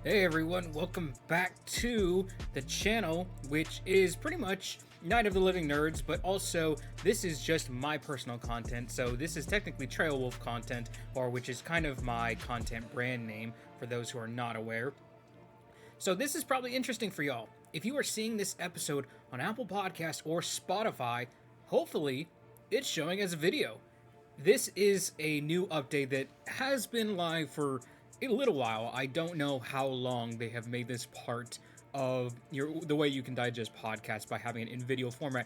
Hey everyone, welcome back to the channel, which is pretty much Night of the Living Nerds, but also this is just my personal content, so this is technically Trail Wolf content, or which is kind of my content brand name for those who are not aware. So this is probably interesting for y'all. If you are seeing this episode on Apple Podcasts or Spotify, hopefully it's showing as a video. This is a new update that has been live for a little while. I don't know how long they have made this part of the way you can digest podcasts by having it in video format.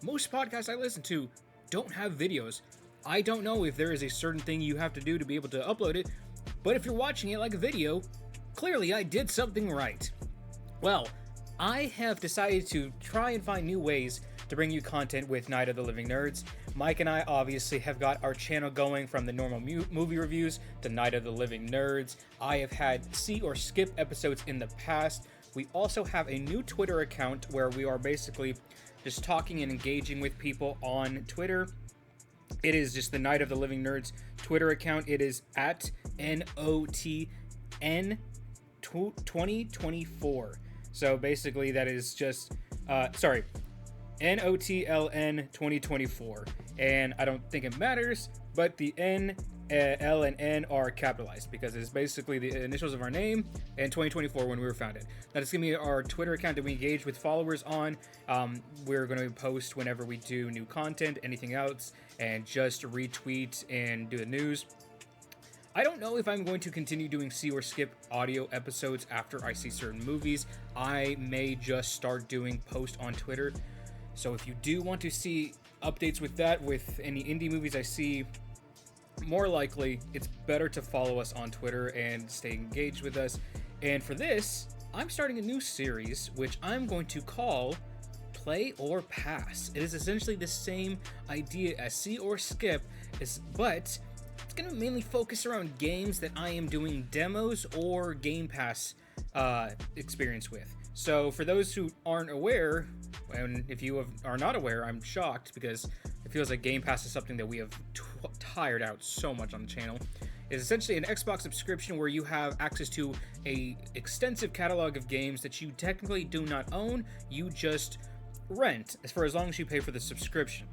Most podcasts I listen to don't have videos. I don't know if there is a certain thing you have to do to be able to upload it, but if you're watching it like a video, clearly I did something right. Well, I have decided to try and find new ways to bring you content with Night of the Living Nerds. Mike and I obviously have got our channel going from the normal movie reviews to Night of the Living Nerds. I have had see or skip episodes in the past. We also have a new Twitter account where we are basically just talking and engaging with people on Twitter. It is just the Night of the Living Nerds Twitter account. It is at NOTN 2024. So basically that is just NOTLN 2024, and I don't think it matters, but the N, L, and N are capitalized because it's basically the initials of our name and 2024 when we were founded. That is going to be our Twitter account that we engage with followers on. We're going to post whenever we do new content, anything else, and just retweet and do the news. I don't know if I'm going to continue doing see or skip audio episodes after I see certain movies. I may just start doing post on Twitter. So if you do want to see updates with that, with any indie movies I see, more likely it's better to follow us on Twitter and stay engaged with us. And for this, I'm starting a new series, which I'm going to call Play or Pass. It is essentially the same idea as see or skip, but it's going to mainly focus around games that I am doing demos or Game Pass experience with. So for those who aren't aware, and if you are not aware, I'm shocked because it feels like Game Pass is something that we have tired out so much on the channel. It's essentially an Xbox subscription where you have access to a extensive catalog of games that you technically do not own, you just rent for as long as you pay for the subscription.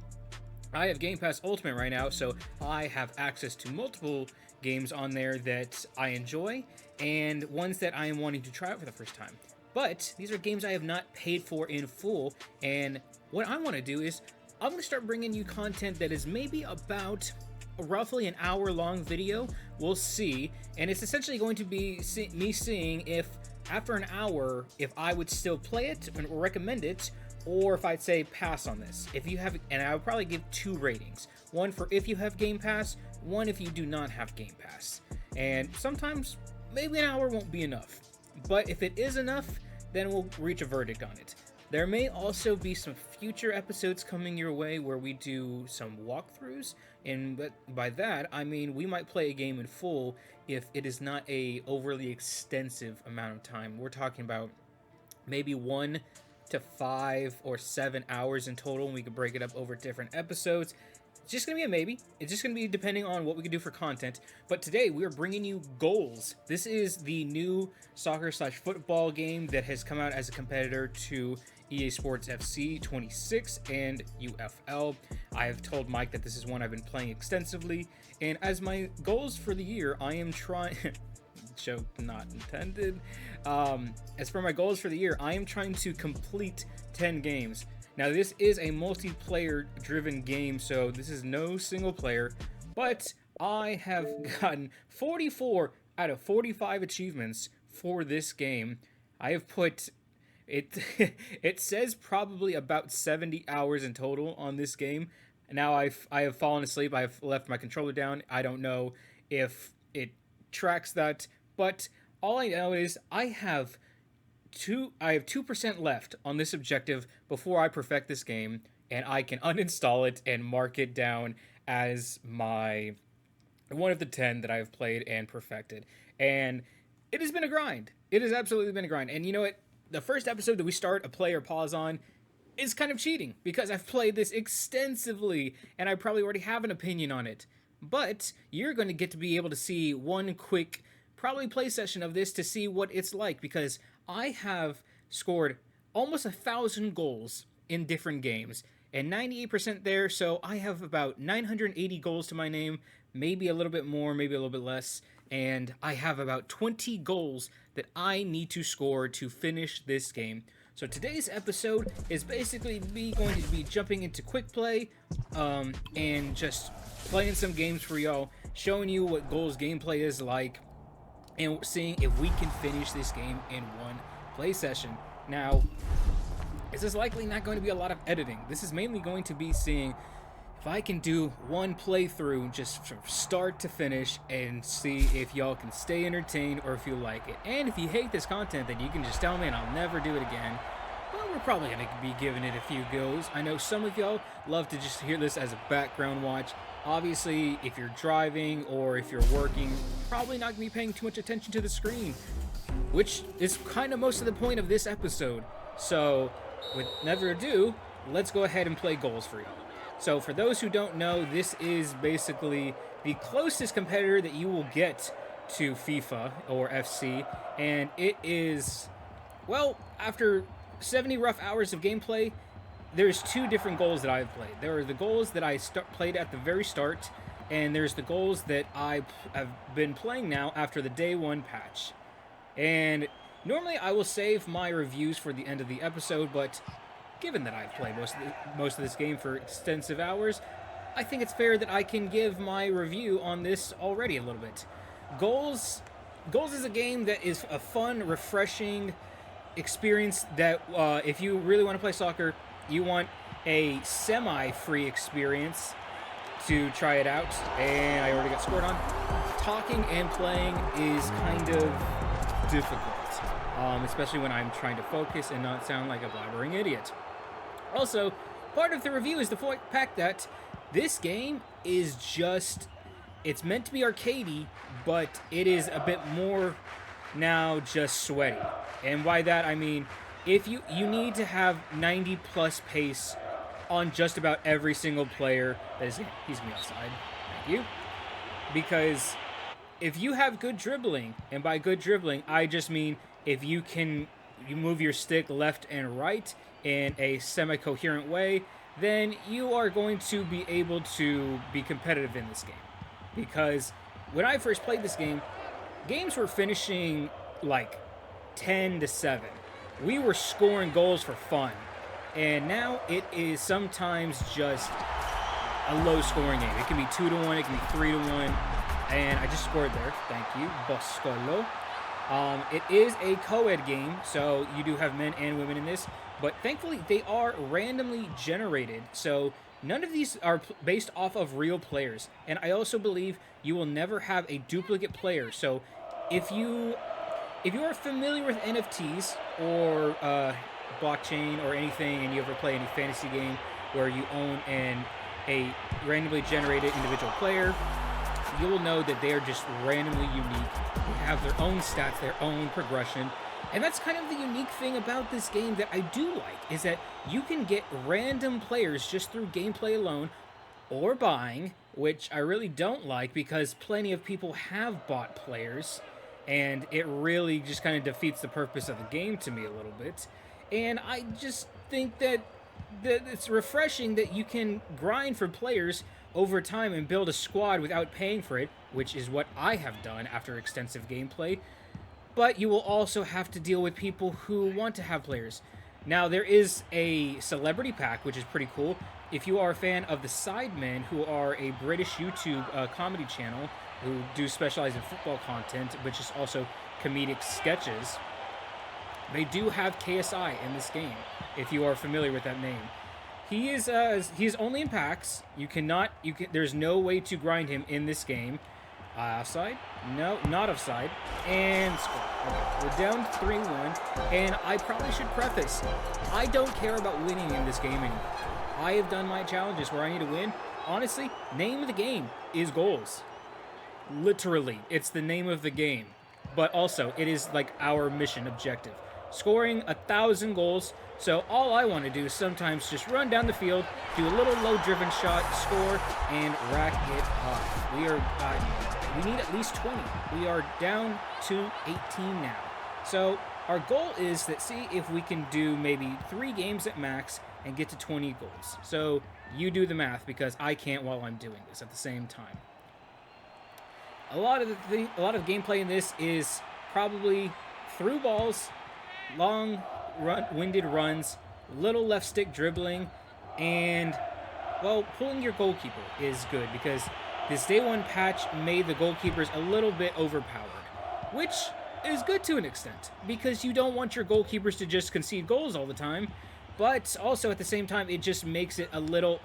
I have Game Pass Ultimate right now, so I have access to multiple games on there that I enjoy and ones that I am wanting to try out for the first time. But these are games I have not paid for in full, and what I want to do is I'm going to start bringing you content that is maybe about roughly an hour-long video. We'll see, and it's essentially going to be me seeing if after an hour, if I would still play it and recommend it, or if I'd say pass on this. If you have, and I would probably give 2 ratings. One for if you have Game Pass, one if you do not have Game Pass. And sometimes maybe an hour won't be enough. But if it is enough, then we'll reach a verdict on it. There may also be some future episodes coming your way where we do some walkthroughs, and by that I mean we might play a game in full if it is not a overly extensive amount of time. We're talking about maybe 1 to 5 or 7 hours in total, and we could break it up over different episodes. It's just going to be a maybe. It's just going to be depending on what we can do for content. But today we are bringing you Goals. This is the new soccer/football game that has come out as a competitor to EA Sports FC 26 and UFL. I have told Mike that this is one I've been playing extensively. And as my goals for the year, I am trying... joke not intended. As for my goals for the year, I am trying to complete 10 games. Now, this is a multiplayer-driven game, so this is no single player, but I have gotten 44 out of 45 achievements for this game. I have put it it says probably about 70 hours in total on this game. Now I have fallen asleep. I have left my controller down. I don't know if it tracks that, but all I know is I have 2% left on this objective before I perfect this game, and I can uninstall it and mark it down as my one of the 10 that I've played and perfected. And it has been a grind. It has absolutely been a grind. And you know what? The first episode that we start a play or pause on is kind of cheating because I've played this extensively and I probably already have an opinion on it. But you're going to get to be able to see one quick probably play session of this to see what it's like, because I have scored almost 1,000 goals in different games and 98% there, so I have about 980 goals to my name, maybe a little bit more, maybe a little bit less, and I have about 20 goals that I need to score to finish this game. So today's episode is basically me going to be jumping into quick play and just playing some games for y'all, showing you what goals gameplay is like, and seeing if we can finish this game in one play session. Now, this is likely not going to be a lot of editing. This is mainly going to be seeing if I can do one playthrough just from start to finish and see if y'all can stay entertained or if you like it. And if you hate this content, then you can just tell me and I'll never do it again. But we're probably going to be giving it a few goes. I know some of y'all love to just hear this as a background watch. Obviously, if you're driving or if you're working, probably not going to be paying too much attention to the screen, which is kind of most of the point of this episode. So, with never ado, let's go ahead and play goals for y'all. So for those who don't know, this is basically the closest competitor that you will get to FIFA or FC, and it is, well, after 70 rough hours of gameplay, there's two different goals that I've played. There are the goals that I played at the very start, and there's the goals that I have been playing now after the day one patch. And normally I will save my reviews for the end of the episode, but given that I've played most of this game for extensive hours, I think it's fair that I can give my review on this already a little bit. Goals is a game that is a fun, refreshing experience that if you really want to play soccer, you want a semi-free experience to try it out, and I already got scored on. Talking and playing is kind of difficult, especially when I'm trying to focus and not sound like a blabbering idiot. Also, part of the review is the fact that this game is just, it's meant to be arcadey, but it is a bit more now just sweaty. And by that I mean, if you need to have 90 plus pace on just about every single player that is, he's gonna be offside, thank you. Because if you have good dribbling, and by good dribbling I just mean if you move your stick left and right in a semi-coherent way, then you are going to be able to be competitive in this game. Because when I first played this game, games were finishing like 10-7. We were scoring goals for fun. And now it is sometimes just a low-scoring game. It can be 2-1, it can be 3-1, and I just scored there. Thank you, Boscolo. It is a co-ed game, so you do have men and women in this, but thankfully they are randomly generated, so none of these are based off of real players. And I also believe you will never have a duplicate player. So if you are familiar with NFTs or blockchain or anything, and you ever play any fantasy game where you own a randomly generated individual player, you will know that they are just randomly unique. They have their own stats, their own progression. And that's kind of the unique thing about this game that I do like, is that you can get random players just through gameplay alone, or buying, which I really don't like because plenty of people have bought players, and it really just kind of defeats the purpose of the game to me a little bit. And I just think that it's refreshing that you can grind for players over time and build a squad without paying for it, which is what I have done after extensive gameplay. But you will also have to deal with people who want to have players. Now, there is a celebrity pack, which is pretty cool. If you are a fan of the Sidemen, who are a British YouTube comedy channel who do specialize in football content, which is also comedic sketches, they do have KSI in this game, if you are familiar with that name. He is only in packs. There's no way to grind him in this game. Offside? No, not offside. And score. Okay, we're down 3-1. And I probably should preface, I don't care about winning in this game anymore. I have done my challenges where I need to win. Honestly, name of the game is goals. Literally, it's the name of the game. But also, it is like our mission objective. Scoring 1,000 goals. So all I want to do is sometimes just run down the field, do a little low-driven shot, score, and rack it up. We are we need at least 20. We are down to 18 now. So our goal is that see if we can do maybe 3 games at max and get to 20 goals. So you do the math because I can't while I'm doing this at the same time. A lot of gameplay in this is probably through balls, long winded runs, little left stick dribbling, and well, pulling your goalkeeper is good because this day 1 patch made the goalkeepers a little bit overpowered, which is good to an extent because you don't want your goalkeepers to just concede goals all the time, but also at the same time it just makes it a little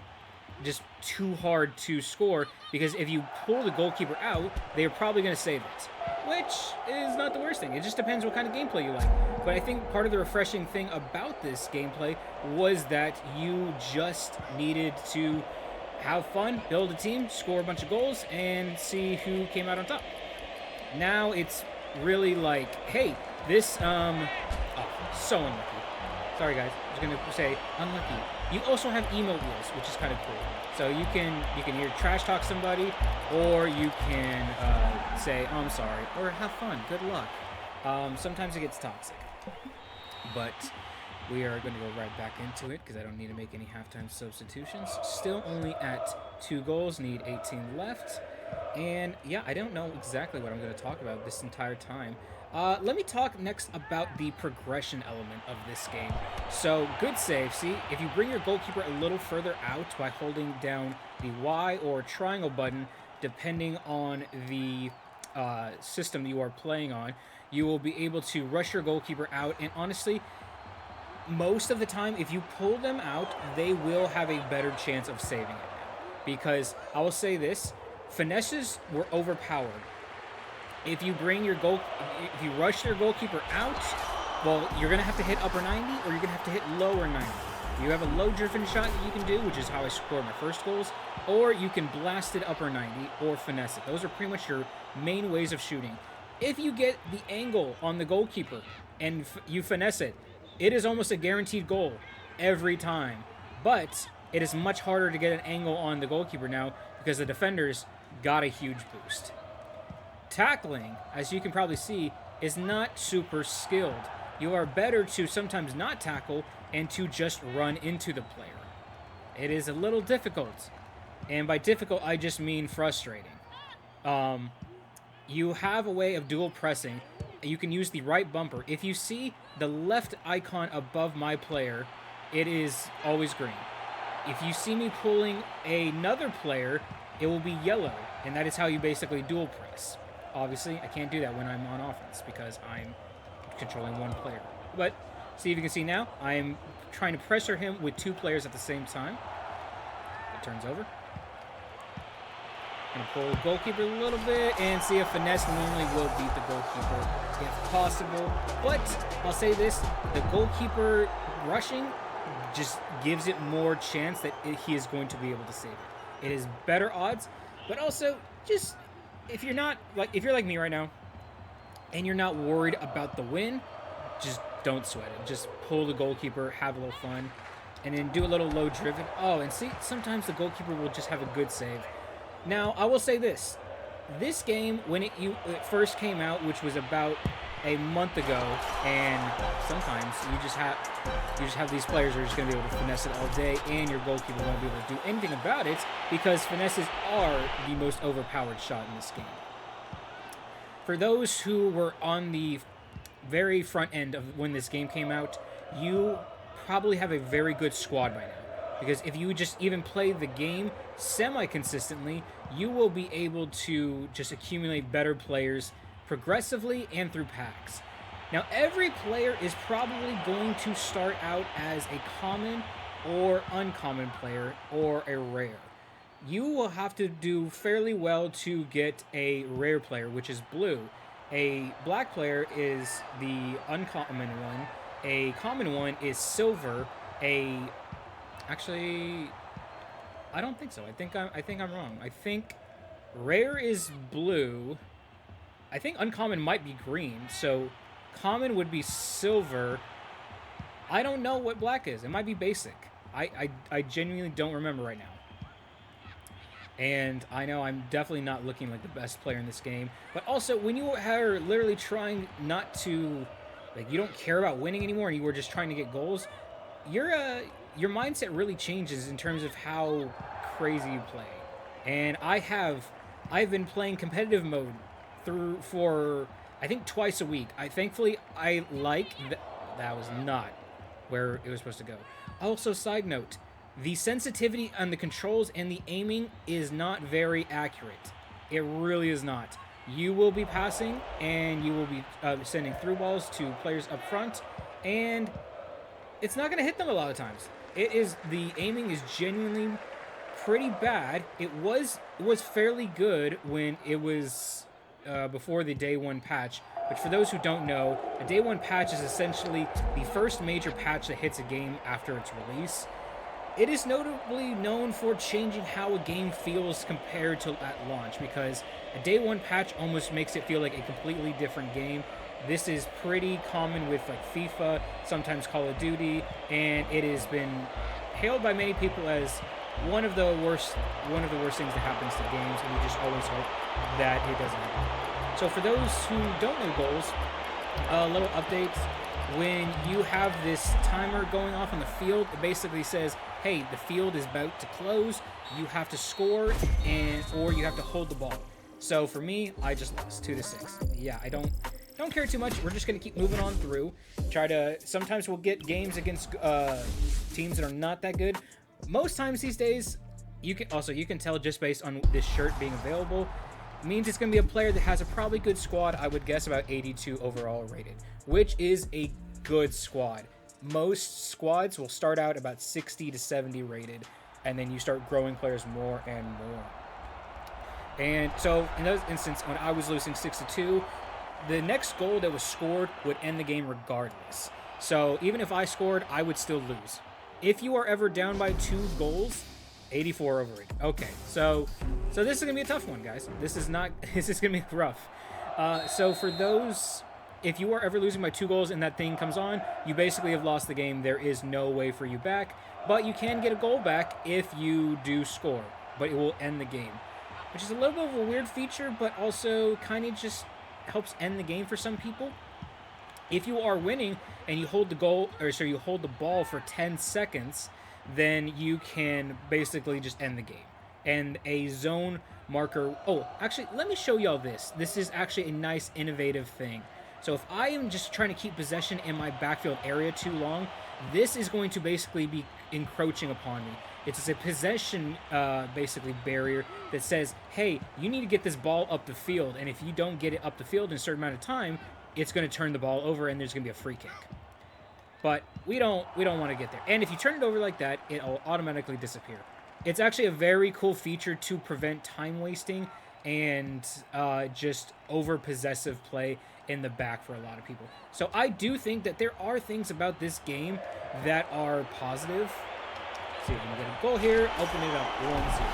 just too hard to score because if you pull the goalkeeper out, they're probably going to save it, which is not the worst thing. It just depends what kind of gameplay you like. But I think part of the refreshing thing about this gameplay was that you just needed to have fun, build a team, score a bunch of goals, and see who came out on top. Now it's really like, hey, this, oh, so unlucky. Sorry guys, I was gonna say unlucky. You also have emote wheels, which is kind of cool. So you can either trash talk somebody, or you can say, oh, I'm sorry, or have fun, good luck. Sometimes it gets toxic, but we are going to go right back into it because I don't need to make any halftime substitutions. Still only at 2 goals, need 18 left. And yeah, I don't know exactly what I'm going to talk about this entire time. Let me talk next about the progression element of this game. So, good save. See, if you bring your goalkeeper a little further out by holding down the Y or triangle button, depending on the system you are playing on, you will be able to rush your goalkeeper out. And honestly, most of the time, if you pull them out, they will have a better chance of saving it. Because I will say this, finesses were overpowered. If you rush your goalkeeper out, well, you're going to have to hit upper 90 or you're going to have to hit lower 90. You have a low driven shot that you can do, which is how I scored my first goals, or you can blast it upper 90 or finesse it. Those are pretty much your main ways of shooting. If you get the angle on the goalkeeper and you finesse it, it is almost a guaranteed goal every time. But it is much harder to get an angle on the goalkeeper now because the defenders got a huge boost. Tackling, as you can probably see, is not super skilled. You are better to sometimes not tackle and to just run into the player. It is a little difficult. And by difficult, I just mean frustrating. You have a way of dual pressing. You can use the right bumper. If you see the left icon above my player, it is always green. If you see me pulling another player, it will be yellow. And that is how you basically dual press. Obviously, I can't do that when I'm on offense because I'm controlling one player. But see if you can see now, I am trying to pressure him with 2 players at the same time. It turns over. Gonna pull the goalkeeper a little bit and see if finesse normally will beat the goalkeeper if possible. But I'll say this, the goalkeeper rushing just gives it more chance that he is going to be able to save it. It is better odds, but also just if you're like me right now and you're not worried about the win, just don't sweat it. Just pull the goalkeeper, have a little fun, and then do a little low driven. Oh, and see, sometimes the goalkeeper will just have a good save. Now, I will say this. This game, when it first came out, which was about a month ago, and sometimes you just have these players who are just going to be able to finesse it all day, and your goalkeeper won't be able to do anything about it because finesses are the most overpowered shot in this game. For those who were on the very front end of when this game came out, you probably have a very good squad by now. Because if you just even play the game semi-consistently, you will be able to just accumulate better players progressively and through packs. Now, every player is probably going to start out as a common or uncommon player or a rare. You will have to do fairly well to get a rare player, which is blue. A black player is the uncommon one. A common one is silver. Actually, I don't think so. I think I'm wrong. I think rare is blue. I think uncommon might be green. So common would be silver. I don't know what black is. It might be basic. I genuinely don't remember right now. And I know I'm definitely not looking like the best player in this game. But also, when you are literally trying not to, like, you don't care about winning anymore, and you were just trying to get goals, your your mindset really changes in terms of how crazy you play. And I've been playing competitive mode through for I think twice a week. I like that was not where it was supposed to go. Also, side note, the sensitivity on the controls and the aiming is not very accurate. It really is not. You will be passing and you will be sending through balls to players up front, and it's not going to hit them a lot of times. The aiming is genuinely pretty bad. It was fairly good when it was before the day one patch. But for those who don't know, a day one patch is essentially the first major patch that hits a game after its release. It is notably known for changing how a game feels compared to at launch, because a day one patch almost makes it feel like a completely different game. This is pretty common with like FIFA, sometimes Call of Duty, and it has been hailed by many people as one of the worst things that happens to games, and we just always hope that it doesn't happen. So for those who don't know goals, little updates. When you have this timer going off on the field, it basically says, hey, the field is about to close, you have to score, or you have to hold the ball. So for me, I just lost 2-6. Yeah, I don't care too much. We're just gonna keep moving on through. Sometimes we'll get games against teams that are not that good. Most times these days, you can tell just based on this shirt being available, means it's going to be a player that has a probably good squad. I would guess about 82 overall rated, which is a good squad. Most squads will start out about 60 to 70 rated, and then you start growing players more and more. And so in that instance, when I was losing 6-2, the next goal that was scored would end the game regardless. So even if I scored, I would still lose. If you are ever down by 2 goals, 84 over it. Okay, so this is gonna be a tough one, guys. This is gonna be rough. So for those, if you are ever losing by 2 goals and that thing comes on, you basically have lost the game. There is no way for you back, but you can get a goal back if you do score, but it will end the game, which is a little bit of a weird feature, but also kind of just helps end the game for some people. If you are winning and you hold you hold the ball for 10 seconds, then you can basically just end the game. And a zone marker... Oh, actually, let me show y'all this. This is actually a nice, innovative thing. So if I am just trying to keep possession in my backfield area too long, this is going to basically be encroaching upon me. It's a possession, basically, barrier that says, hey, you need to get this ball up the field, and if you don't get it up the field in a certain amount of time, it's going to turn the ball over, and there's going to be a free kick. But we don't want to get there. And if you turn it over like that, it'll automatically disappear. It's actually a very cool feature to prevent time wasting and just over-possessive play in the back for a lot of people. So I do think that there are things about this game that are positive. Let's see if we can get a goal here. Open it up 1-0.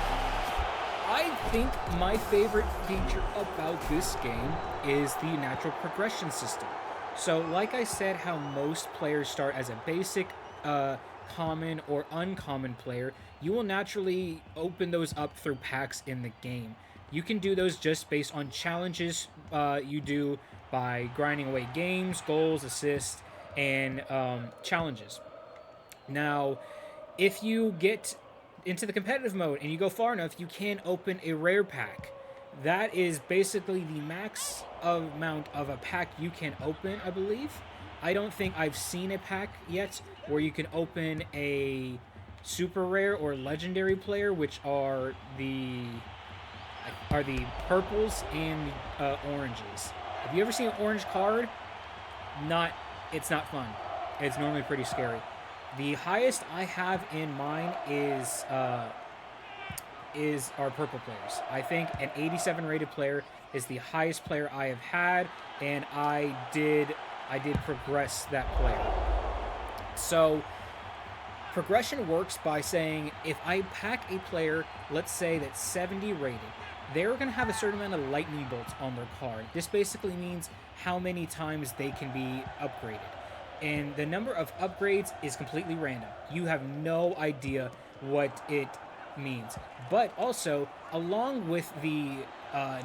I think my favorite feature about this game is the natural progression system. So, like I said, how most players start as a basic, common, or uncommon player, you will naturally open those up through packs in the game. You can do those just based on challenges you do by grinding away games, goals, assists, and challenges. Now, if you get into the competitive mode and you go far enough, you can open a rare pack. That is basically the max amount of a pack you can open, I believe. I don't think I've seen a pack yet where you can open a super rare or legendary player, which are the purples and oranges. Have you ever seen an orange card? It's not fun. It's normally pretty scary. The highest I have in mind is our purple players. I think an 87 rated player is the highest player I have had, and I did progress that player. So progression works by saying if I pack a player, let's say that's 70 rated, they're going to have a certain amount of lightning bolts on their card. This basically means how many times they can be upgraded. And the number of upgrades is completely random. You have no idea what it means. But also, along with the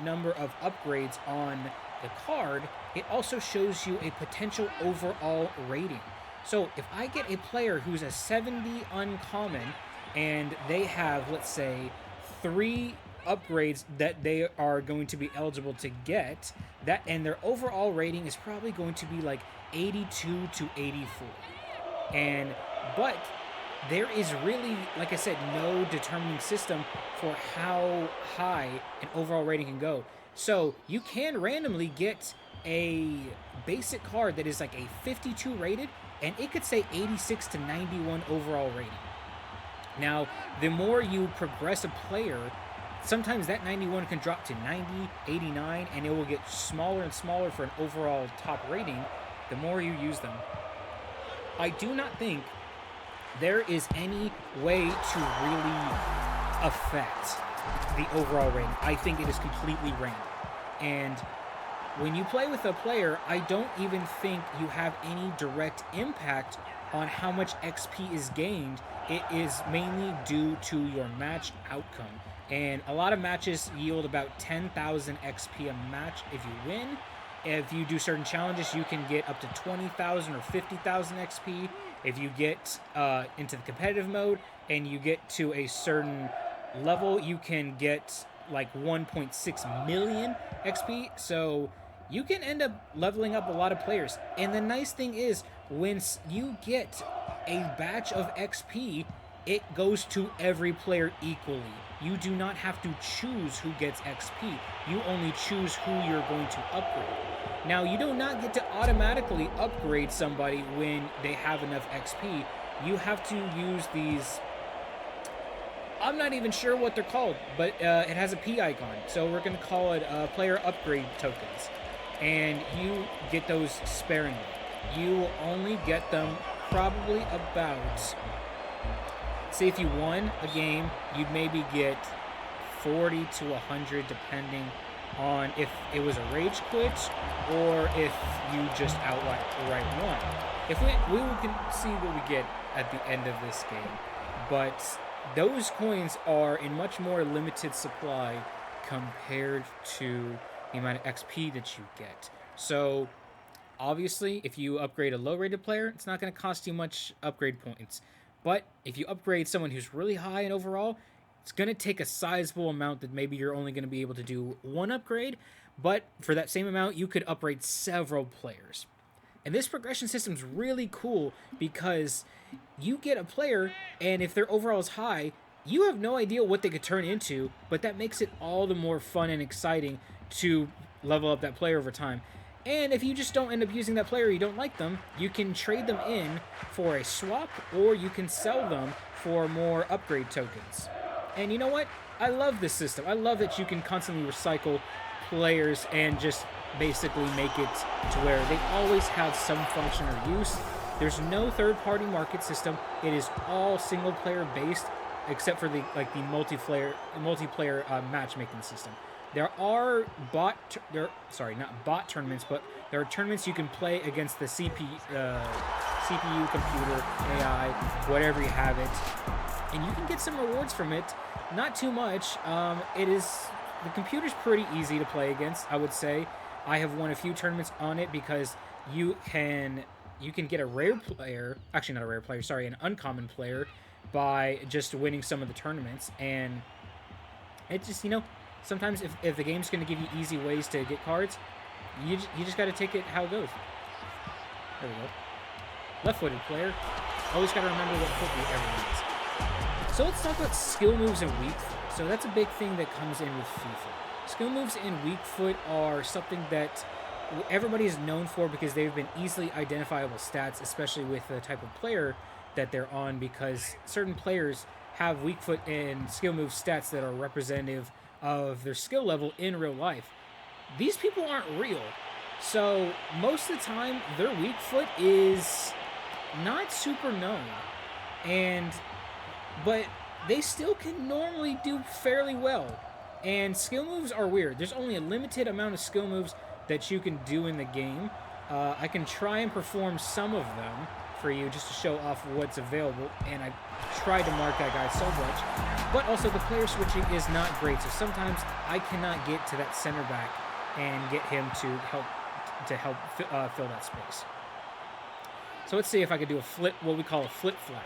number of upgrades on the card, it also shows you a potential overall rating. So if I get a player who's a 70 uncommon and they have, let's say, 3 upgrades that they are going to be eligible to get, that and their overall rating is probably going to be like 82 to 84. And but there is really, like I said, no determining system for how high an overall rating can go. So you can randomly get a basic card that is like a 52 rated, and it could say 86 to 91 overall rating. Now, the more you progress a player, sometimes that 91 can drop to 90, 89, and it will get smaller and smaller for an overall top rating the more you use them. I do not think there is any way to really affect the overall rating. I think it is completely random. And when you play with a player, I don't even think you have any direct impact on how much XP is gained. It is mainly due to your match outcome. And a lot of matches yield about 10,000 XP a match if you win. If you do certain challenges, you can get up to 20,000 or 50,000 XP. If you get into the competitive mode and you get to a certain level, you can get like 1.6 million XP. So you can end up leveling up a lot of players. And the nice thing is, when you get a batch of XP, it goes to every player equally. You do not have to choose who gets XP. You only choose who you're going to upgrade. Now, you do not get to automatically upgrade somebody when they have enough XP. You have to use these... I'm not even sure what they're called, but it has a P icon. So we're going to call it player upgrade tokens. And you get those sparingly. You will only get them probably about... Say if you won a game, you'd maybe get 40 to 100 depending on if it was a rage quit or if you just outright won. If we can see what we get at the end of this game, but those coins are in much more limited supply compared to the amount of XP that you get. So obviously, if you upgrade a low-rated player, it's not going to cost you much upgrade points. But if you upgrade someone who's really high in overall, it's going to take a sizable amount that maybe you're only going to be able to do one upgrade. But for that same amount, you could upgrade several players. And this progression system is really cool because you get a player, and if their overall is high, you have no idea what they could turn into, but that makes it all the more fun and exciting to level up that player over time. And if you just don't end up using that player, you don't like them, you can trade them in for a swap, or you can sell them for more upgrade tokens. And you know what? I love this system. I love that you can constantly recycle players and just basically make it to where they always have some function or use. There's no third-party market system. It is all single-player based, except for the multiplayer matchmaking system. There are not bot tournaments, but there are tournaments you can play against the CPU, computer, AI, whatever you have it, and you can get some rewards from it. Not too much. The computer's pretty easy to play against, I would say. I have won a few tournaments on it because you can get a rare player, actually not a rare player, sorry, an uncommon player by just winning some of the tournaments. And it just, sometimes if the game's going to give you easy ways to get cards, you just got to take it how it goes. There we go. Left-footed player. Always got to remember what foot everyone is. So let's talk about skill moves and weak foot. So that's a big thing that comes in with FIFA. Skill moves and weak foot are something that everybody is known for because they've been easily identifiable stats, especially with the type of player that they're on, because certain players have weak foot and skill move stats that are representative of their skill level in real life. These people aren't real, so most of the time their weak foot is not super known, but they still can normally do fairly well. And skill moves are weird. There's only a limited amount of skill moves that you can do in the game, I can try and perform some of them for you just to show off what's available, and I tried to mark that guy so much. But also the player switching is not great, so sometimes I cannot get to that center back and get him to help fill that space. So let's see if I could do a flip, what we call a flip-flap.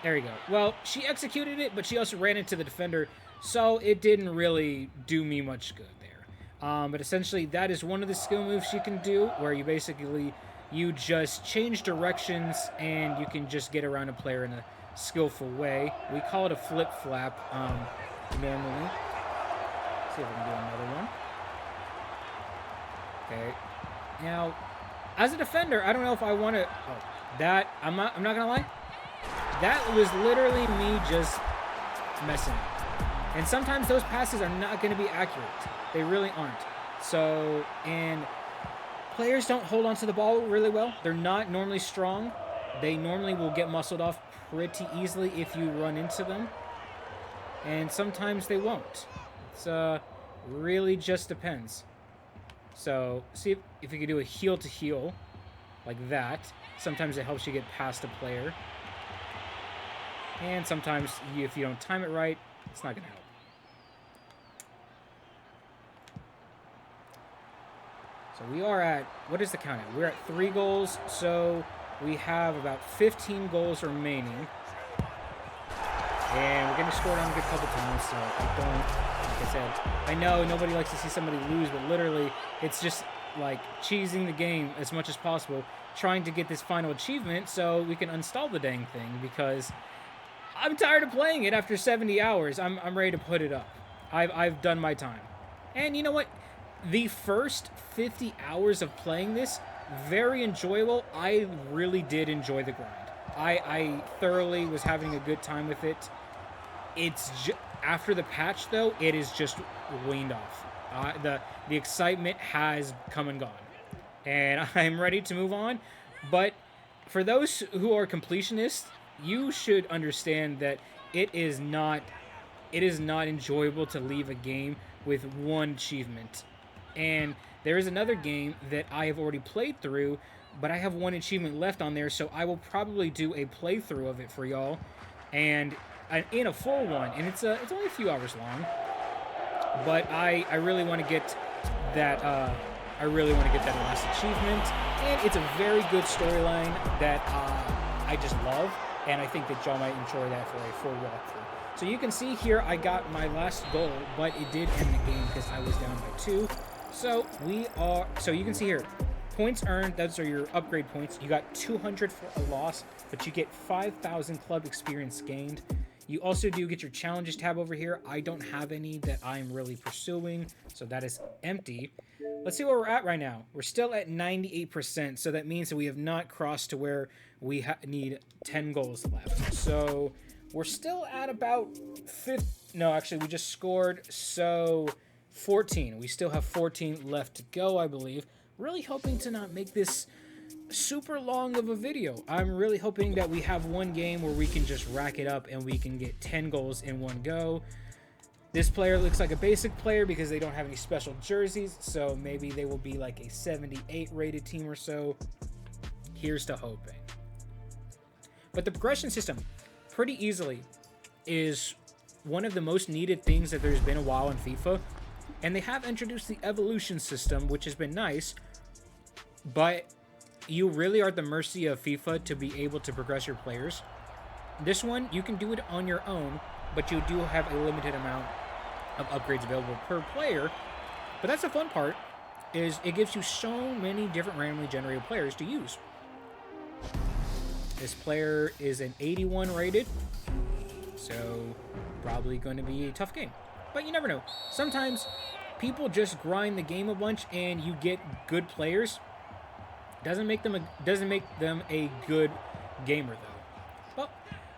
There you go. Well, she executed it, but she also ran into the defender, so it didn't really do me much good there. But essentially, that is one of the skill moves she can do, where you just change directions and you can just get around a player in a skillful way. We call it a flip-flap normally. Let's see if we can do another one. Okay. Now, as a defender, I don't know if I want to... Oh, that... I'm not going to lie. That was literally me just messing up. And sometimes those passes are not going to be accurate. They really aren't. So, and players don't hold on to the ball really well. They're not normally strong. They normally will get muscled off pretty easily if you run into them. And sometimes they won't. It's really just depends. So, see if you can do a heel-to-heel like that. Sometimes it helps you get past a player. And sometimes, if you don't time it right, it's not going to help. So we are at, what is the count at? We're at 3 goals, so we have about 15 goals remaining. And we're getting scored on a good couple times, so I don't, like I said, I know nobody likes to see somebody lose, but literally, it's just like cheesing the game as much as possible, trying to get this final achievement so we can install the dang thing, because I'm tired of playing it after 70 hours. I'm ready to put it up. I've done my time. And you know what? The first 50 hours of playing this, very enjoyable. I really did enjoy the grind. I thoroughly was having a good time with it. It's after the patch, though, it is just weaned off. The excitement has come and gone. And I'm ready to move on. But for those who are completionists, you should understand that it is not enjoyable to leave a game with one achievement. And there is another game that I have already played through, but I have one achievement left on there, so I will probably do a playthrough of it for y'all, and in a full one, and it's only a few hours long. But I really want to get that last achievement, and it's a very good storyline that I just love, and I think that y'all might enjoy that for a full walkthrough. So you can see here I got my last goal, but it did end the game because I was down by 2. So you can see here, points earned, those are your upgrade points. You got 200 for a loss, but you get 5,000 club experience gained. You also do get your challenges tab over here. I don't have any that I'm really pursuing, so that is empty. Let's see where we're at right now. We're still at 98%, so that means that we have not crossed to where we need 10 goals left. So we're still at about 50. No, actually, we just scored, so 14. We still have 14 left to go, I believe. Really hoping to not make this super long of a video. I'm really hoping that we have one game where we can just rack it up and we can get 10 goals in one go. This player looks like a basic player because they don't have any special jerseys, so maybe they will be like a 78 rated team or so. Here's to hoping. But the progression system, pretty easily, is one of the most needed things that there's been a while in FIFA. And they have introduced the evolution system, which has been nice, but you really are at the mercy of FIFA to be able to progress your players. This one, you can do it on your own, but you do have a limited amount of upgrades available per player. But that's the fun part, is it gives you so many different randomly generated players to use. This player is an 81 rated, so probably going to be a tough game. But you never know. Sometimes people just grind the game a bunch and you get good players. Doesn't make them a good gamer though. Well,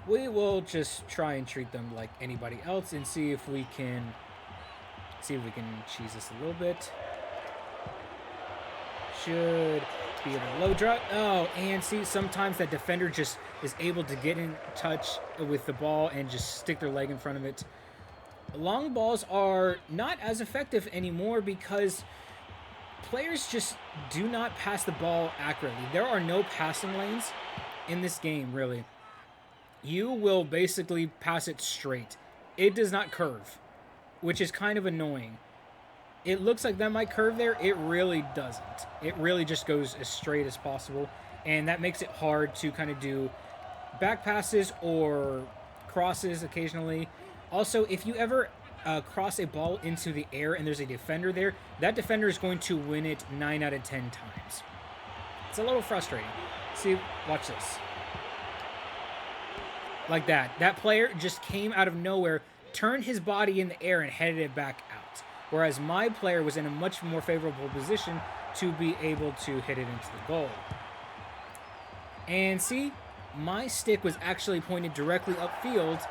we will just try and treat them like anybody else and see if we can cheese this a little bit. Should be able to low drop. Oh, and see, sometimes that defender just is able to get in touch with the ball and just stick their leg in front of it. Long balls are not as effective anymore because players just do not pass the ball accurately. There are no passing lanes in this game, really. You will basically pass it straight. It does not curve, which is kind of annoying. It looks like that might curve there. It really doesn't. It really just goes as straight as possible, and that makes it hard to kind of do back passes or crosses occasionally. Also, if you ever cross a ball into the air and there's a defender there, that defender is going to win it 9 out of 10 times. It's a little frustrating. See, watch this. Like that. That player just came out of nowhere, turned his body in the air, and headed it back out. Whereas my player was in a much more favorable position to be able to hit it into the goal. And see, my stick was actually pointed directly upfield,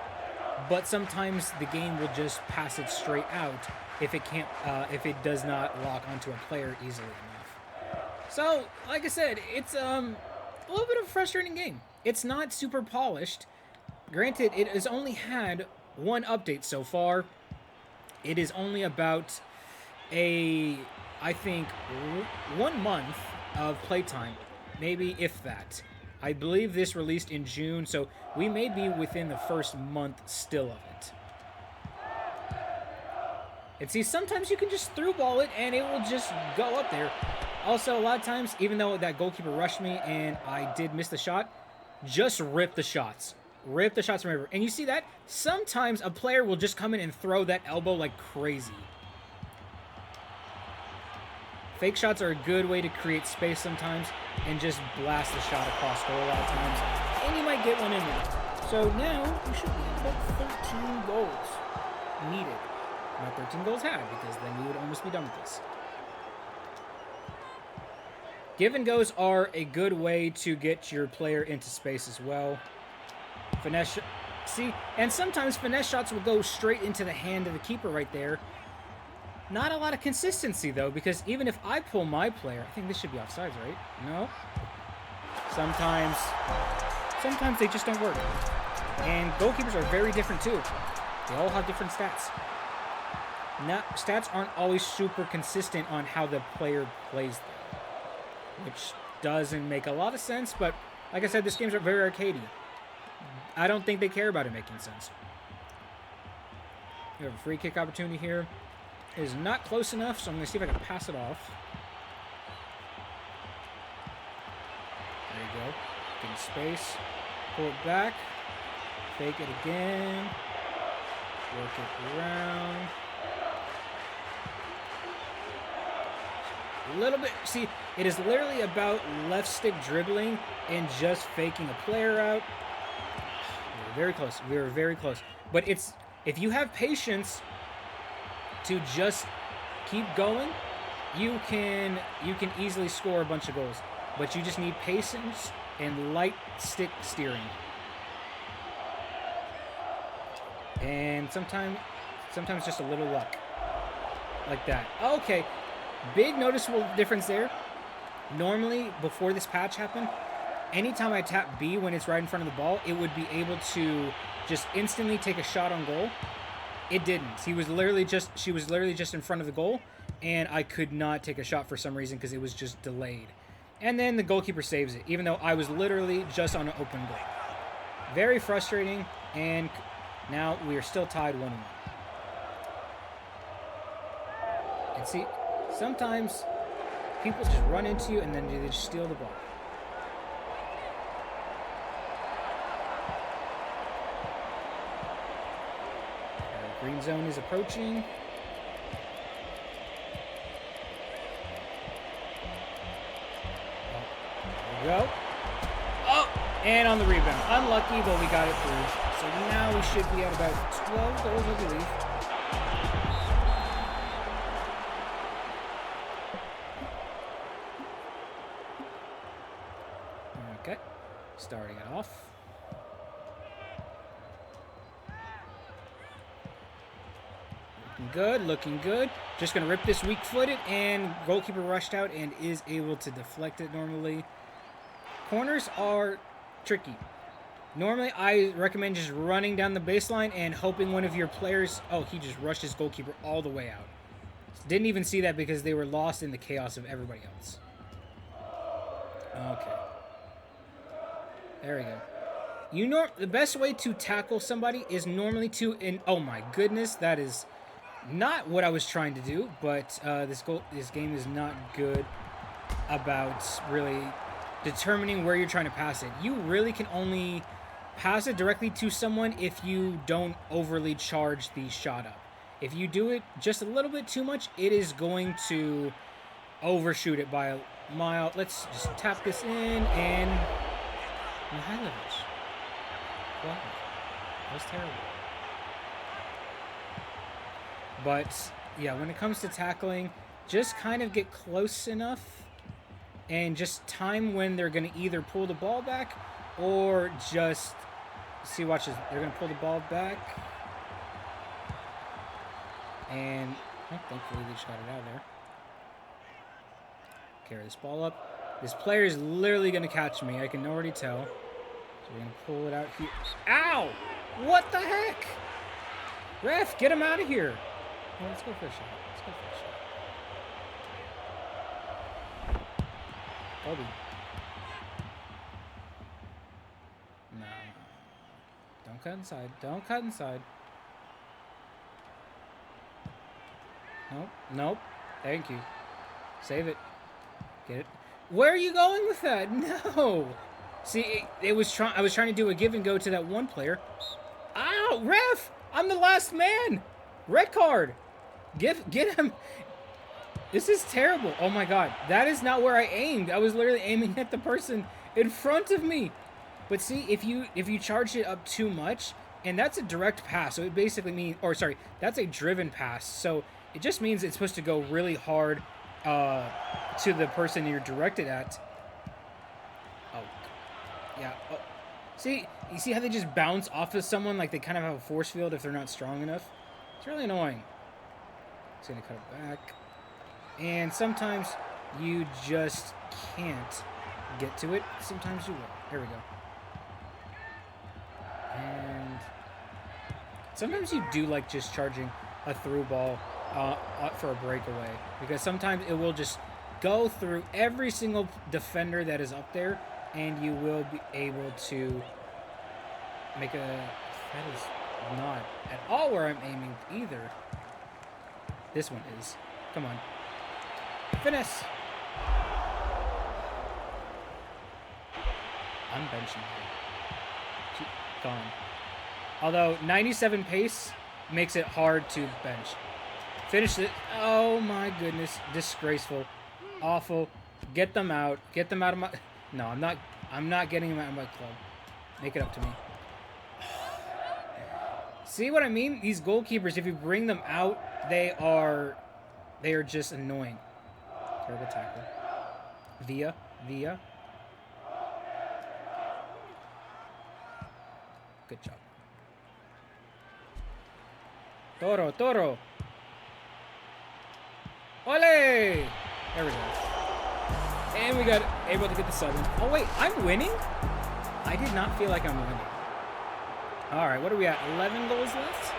but sometimes the game will just pass it straight out if it does not lock onto a player easily enough. So, like I said, it's a little bit of a frustrating game. It's not super polished. Granted, it has only had one update so far. It is only about I think, 1 month of playtime, maybe if that. I believe this released in June, so we may be within the first month still of it. And see, sometimes you can just through ball it and it will just go up there. Also, a lot of times, even though that goalkeeper rushed me and I did miss the shot, just rip the shots. Rip the shots from everywhere. And you see that? Sometimes a player will just come in and throw that elbow like crazy. Fake shots are a good way to create space sometimes and just blast the shot across goal a lot of times. And you might get one in there. So now you should be at about 13 goals needed. Not 13 goals had, because then we would almost be done with this. Give and goes are a good way to get your player into space as well. Finesse, see, and sometimes finesse shots will go straight into the hand of the keeper right there. Not a lot of consistency, though, because even if I pull my player, I think this should be offsides, right? No? Sometimes they just don't work. And goalkeepers are very different, too. They all have different stats. Stats aren't always super consistent on how the player plays them, which doesn't make a lot of sense, but like I said, this game's very arcadey. I don't think they care about it making sense. We have a free kick opportunity here. It is not close enough, so I'm going to see if I can pass it off. There you go. Get in space. Pull it back. Fake it again. Work it around. A little bit. See, it is literally about left stick dribbling and just faking a player out. We were very close. We were very close. But it's, if you have patience to just keep going, you can easily score a bunch of goals. But you just need patience and light stick steering. And sometimes just a little luck. Like that. Okay. Big noticeable difference there. Normally, before this patch happened, anytime I tap B when it's right in front of the ball, it would be able to just instantly take a shot on goal. It didn't. She was literally just in front of the goal, and I could not take a shot for some reason because it was just delayed. And then the goalkeeper saves it, even though I was literally just on an open goal. Very frustrating, and now we are still tied 1-1. And see, sometimes people just run into you and then they just steal the ball. Green zone is approaching. There we go. Oh, and on the rebound. Unlucky, but we got it through. So now we should be at about 12 goals, I believe. Okay, starting it off. Looking good, looking good. Just going to rip this weak-footed, and goalkeeper rushed out and is able to deflect it normally. Corners are tricky. Normally, I recommend just running down the baseline and hoping one of your players... Oh, he just rushed his goalkeeper all the way out. Didn't even see that because they were lost in the chaos of everybody else. Okay. There we go. You know, the best way to tackle somebody is normally to... oh my goodness, that is not what I was trying to do, but this game is not good about really determining where you're trying to pass it. You really can only pass it directly to someone if you don't overly charge the shot up. If you do it just a little bit too much, it is going to overshoot it by a mile. Let's just tap this in and... Mihailovic. Wow. That was terrible. But, yeah, when it comes to tackling, just kind of get close enough and just time when they're going to either pull the ball back or just... See, watch this. They're going to pull the ball back. And, oh, thankfully they just got it out of there. Carry this ball up. This player is literally going to catch me. I can already tell. So we're going to pull it out here. Ow! What the heck? Ref, get him out of here. Well, let's go for a shot. Let's go for a shot. Kobe. No. Don't cut inside. Don't cut inside. Nope. Nope. Thank you. Save it. Get it. Where are you going with that? No. See, I was trying to do a give and go to that one player. Ow, ref! I'm the last man. Red card. Get him. This is terrible. Oh my god. That is not where I aimed. I was literally aiming at the person in front of me. But see, if you charge it up too much, and that's a direct pass, so it basically means, or sorry, that's a driven pass. So it just means it's supposed to go really hard to the person you're directed at. Oh, yeah. Oh. See, you see how they just bounce off of someone like they kind of have a force field if they're not strong enough? It's really annoying. It's going to cut it back. And sometimes you just can't get to it. Sometimes you will. There we go. And sometimes you do like just charging a through ball for a breakaway, because sometimes it will just go through every single defender that is up there, and you will be able to make a... That is not at all where I'm aiming either. This one is. Come on. Finesse! I'm benching him. Gone. Although 97 pace makes it hard to bench. Finish it. Oh my goodness. Disgraceful. Awful. Get them out. Get them out of my... No, I'm not getting them out of my club. Make it up to me. See what I mean? These goalkeepers, if you bring them out, they are just annoying. Terrible tackle. Via. Good job. Toro. Ole! There we go. And we got able to get the sub in. Oh, wait, I'm winning? I did not feel like I'm winning. All right, what are we at? 11 goals left?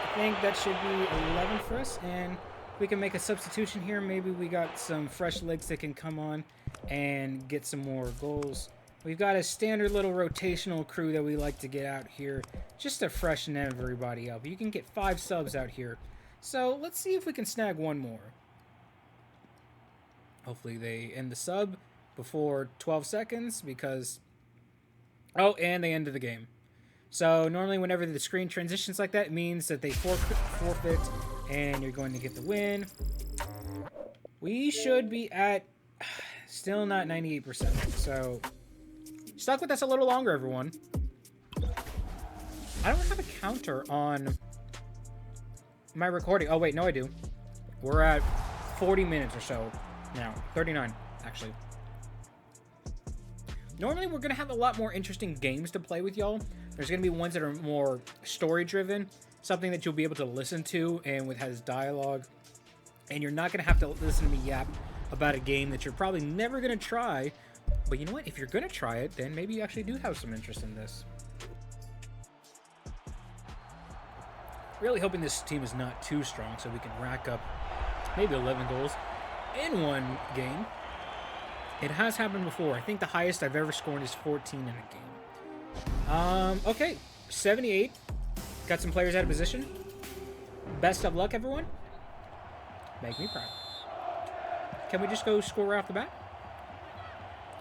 I think that should be 11 for us, and we can make a substitution here. Maybe we got some fresh legs that can come on and get some more goals. We've got a standard little rotational crew that we like to get out here just to freshen everybody up. You can get 5 subs out here. So let's see if we can snag one more. Hopefully they end the sub before 12 seconds because... Oh, and they ended the game. So normally whenever the screen transitions like that, it means that they forfeit and you're going to get the win. We should be at still not 98%. So stuck with us a little longer, everyone. I don't have a counter on my recording. Oh, wait, no, I do. We're at 40 minutes or so now. 39, actually. Normally, we're going to have a lot more interesting games to play with y'all. There's going to be ones that are more story-driven, something that you'll be able to listen to and has dialogue. And you're not going to have to listen to me yap about a game that you're probably never going to try. But you know what? If you're going to try it, then maybe you actually do have some interest in this. Really hoping this team is not too strong so we can rack up maybe 11 goals in one game. It has happened before. I think the highest I've ever scored is 14 in a game. Okay, 78. Got some players out of position. Best of luck, everyone. Make me proud. Can we just go score right off the bat?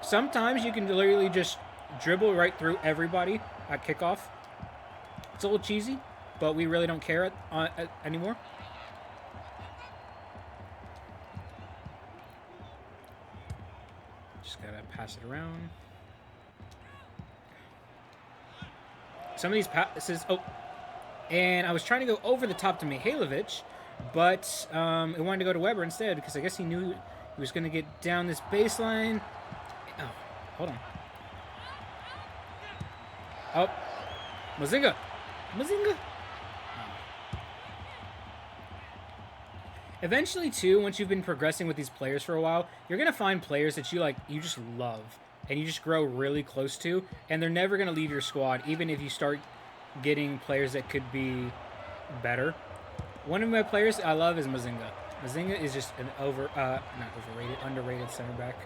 Sometimes you can literally just dribble right through everybody at kickoff. It's a little cheesy, but we really don't care anymore. Just gotta pass it around. Some of these passes... Oh, and I was trying to go over the top to Mihailovic, but it wanted to go to Weber instead because I guess he knew he was going to get down this baseline. Oh, hold on. Oh, Mazinga. Mazinga. Eventually, too, once you've been progressing with these players for a while, you're going to find players that you just love and you just grow really close to, and they're never going to leave your squad, even if you start getting players that could be better. One of my players I love is Mazinga. Mazinga is just an underrated center back.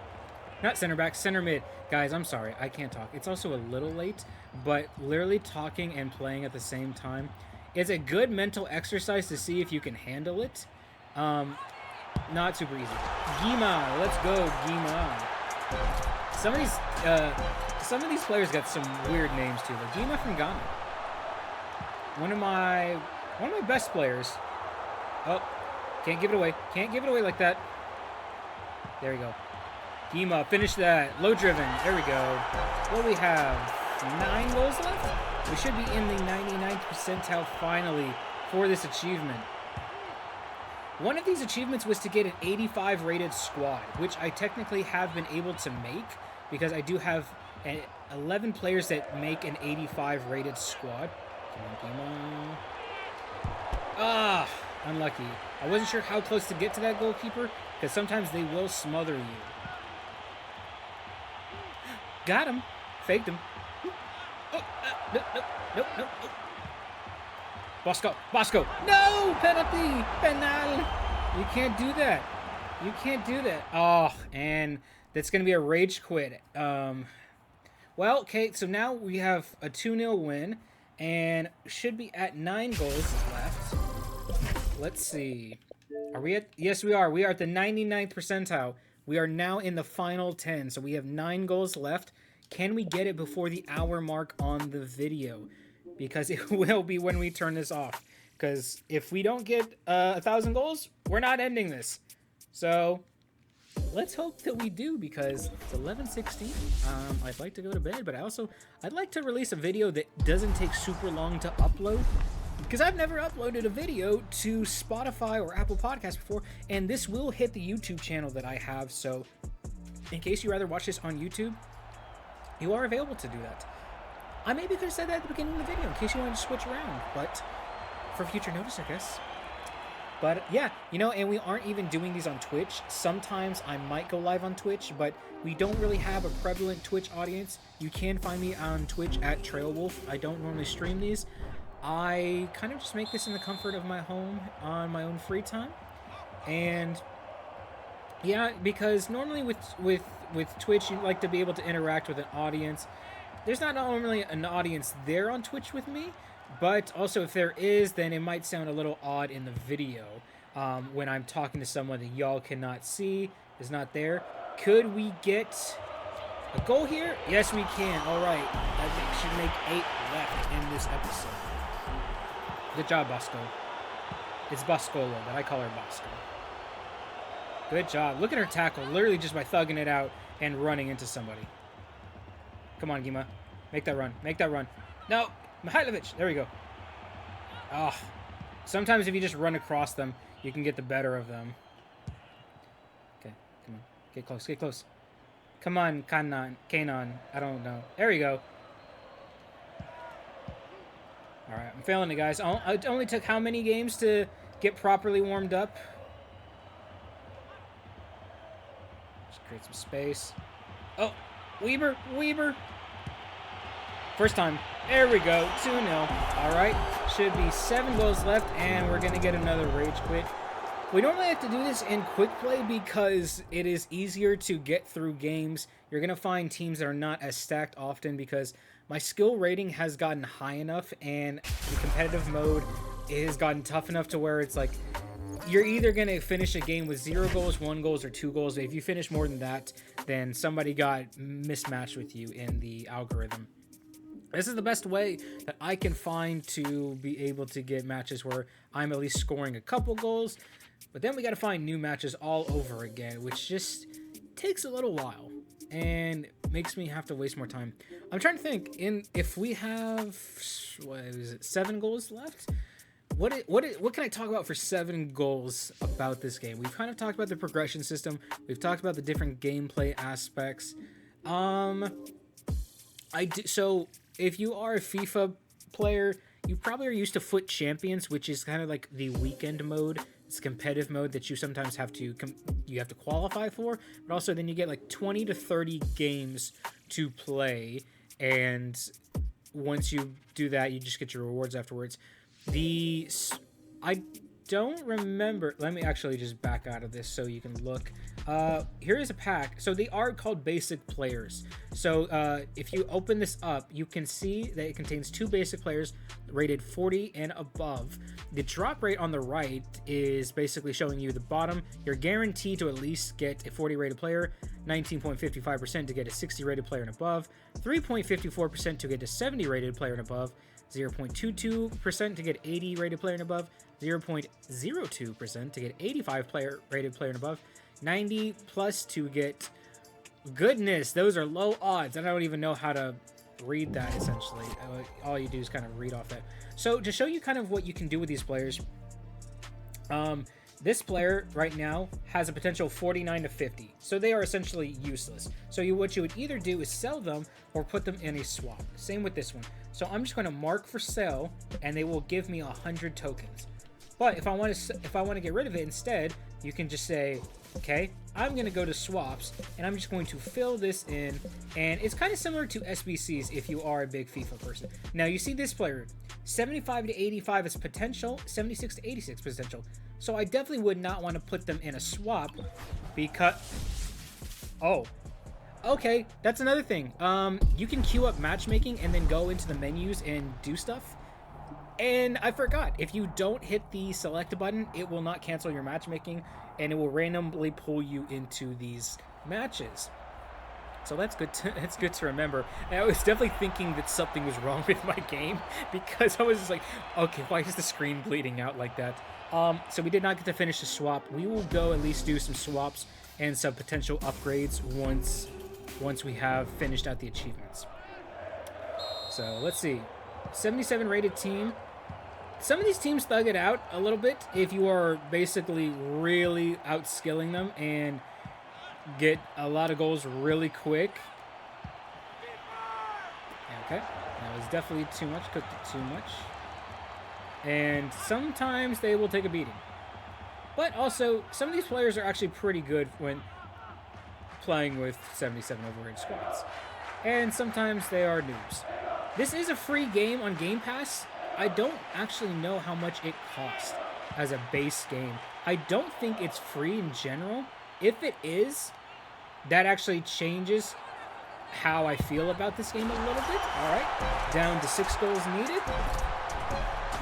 Not center back, center mid. Guys, I'm sorry, I can't talk. It's also a little late, but literally talking and playing at the same time is a good mental exercise to see if you can handle it. Not super easy. Gima, let's go, Gima. Some of these players got some weird names too. Like Gima from Ghana. One of my best players. Oh, can't give it away. Can't give it away like that. There we go. Gima, finish that. Low driven. There we go. What do we have? 9 goals left? We should be in the 99th percentile finally for this achievement. One of these achievements was to get an 85 rated squad, which I technically have been able to make because I do have 11 players that make an 85 rated squad. Come on, Gima. Ah, unlucky. I wasn't sure how close to get to that goalkeeper because sometimes they will smother you. Got him. Faked him. Oh, nope. Bosco. No! Penalty! Penal! You can't do that. You can't do that. Oh, and that's going to be a rage quit. Well, okay, so now we have a 2-0 win and should be at 9 goals left. Let's see. Are we at... Yes, we are. We are at the 99th percentile. We are now in the final 10, so we have 9 goals left. Can we get it before the hour mark on the video? Because it will be when we turn this off. Because if we don't get 1,000 goals, we're not ending this. So let's hope that we do, because it's 11:16. I'd like to go to bed, but I'd like to release a video that doesn't take super long to upload. Because I've never uploaded a video to Spotify or Apple Podcasts before, and this will hit the YouTube channel that I have. So in case you rather watch this on YouTube, you are available to do that. I maybe could have said that at the beginning of the video in case you wanted to switch around, but for future notice, I guess. But yeah, you know, and we aren't even doing these on Twitch. Sometimes I might go live on Twitch, but we don't really have a prevalent Twitch audience. You can find me on Twitch at Trailwolf. I don't normally stream these. I kind of just make this in the comfort of my home on my own free time. And yeah, because normally with Twitch, you like to be able to interact with an audience. There's not normally an audience there on Twitch with me, but also if there is, then it might sound a little odd in the video when I'm talking to someone that y'all cannot see, is not there. Could we get a goal here? Yes, we can. All right. I think we should make 8 left in this episode. Good job, Bosco. It's Boscolo, but I call her Bosco. Good job. Look at her tackle, literally just by thugging it out and running into somebody. Come on, Gima. Make that run. Make that run. No! Mihailovic! There we go. Oh. Sometimes if you just run across them, you can get the better of them. Okay, come on. Get close, get close. Come on, Kanon. I don't know. There we go. Alright, I'm failing it, guys. It only took how many games to get properly warmed up? Just create some space. Oh! Weber. First time. There we go. 2-0. All right. Should be 7 goals left, and we're going to get another rage quit. We normally have to do this in quick play because it is easier to get through games. You're going to find teams that are not as stacked often because my skill rating has gotten high enough and the competitive mode has gotten tough enough to where it's like you're either going to finish a game with 0 goals, 1 goals, or 2 goals. If you finish more than that, then somebody got mismatched with you in the algorithm. This is the best way that I can find to be able to get matches where I'm at least scoring a couple goals. But then we got to find new matches all over again, which just takes a little while and makes me have to waste more time. I'm trying to think if we have 7 goals left. What can I talk about for 7 goals about this game? We've kind of talked about the progression system. We've talked about the different gameplay aspects. So if you are a FIFA player, you probably are used to Foot Champions, which is kind of like the weekend mode. It's competitive mode that you sometimes have to qualify for, but also then you get like 20 to 30 games to play, and once you do that, you just get your rewards afterwards. I don't remember. Let me actually just back out of this so you can look. Here is a pack. So they are called basic players. So if you open this up, you can see that it contains 2 basic players rated 40 and above. The drop rate on the right is basically showing you the bottom. You're guaranteed to at least get a 40 rated player, 19.55% to get a 60 rated player and above, 3.54% to get a 70 rated player and above, 0.22% to get 80 rated player and above, 0.02% to get 85 rated player and above, 90 plus to get, goodness, those are low odds. I don't even know how to read that essentially. All you do is kind of read off that. So to show you kind of what you can do with these players, this player right now has a potential 49 to 50. So they are essentially useless. So what you would either do is sell them or put them in a swap. Same with this one. So I'm just going to mark for sale and they will give me 100 tokens. But if I want to get rid of it instead, you can just say, okay, I'm going to go to swaps and I'm just going to fill this in. And it's kind of similar to SBCs if you are a big FIFA person. Now you see this player, 75 to 85 is potential, 76 to 86 potential. So I definitely would not want to put them in a swap because, oh, okay, that's another thing. You can queue up matchmaking and then go into the menus and do stuff. And I forgot, if you don't hit the select button, it will not cancel your matchmaking and it will randomly pull you into these matches. So that's good to remember. And I was definitely thinking that something was wrong with my game because I was just like, okay, why is the screen bleeding out like that? So we did not get to finish the swap. We will go at least do some swaps and some potential upgrades once we have finished out the achievements. So let's see. 77 rated team. Some of these teams thug it out a little bit if you are basically really outskilling them and get a lot of goals really quick. Okay, that was definitely too much, cooked it too much. And sometimes they will take a beating. But also, some of these players are actually pretty good when playing with 77 overrated squads. And sometimes they are noobs. This is a free game on Game Pass. I don't actually know how much it costs as a base game. I don't think it's free in general. If it is, that actually changes how I feel about this game a little bit. All right, down to 6 goals needed.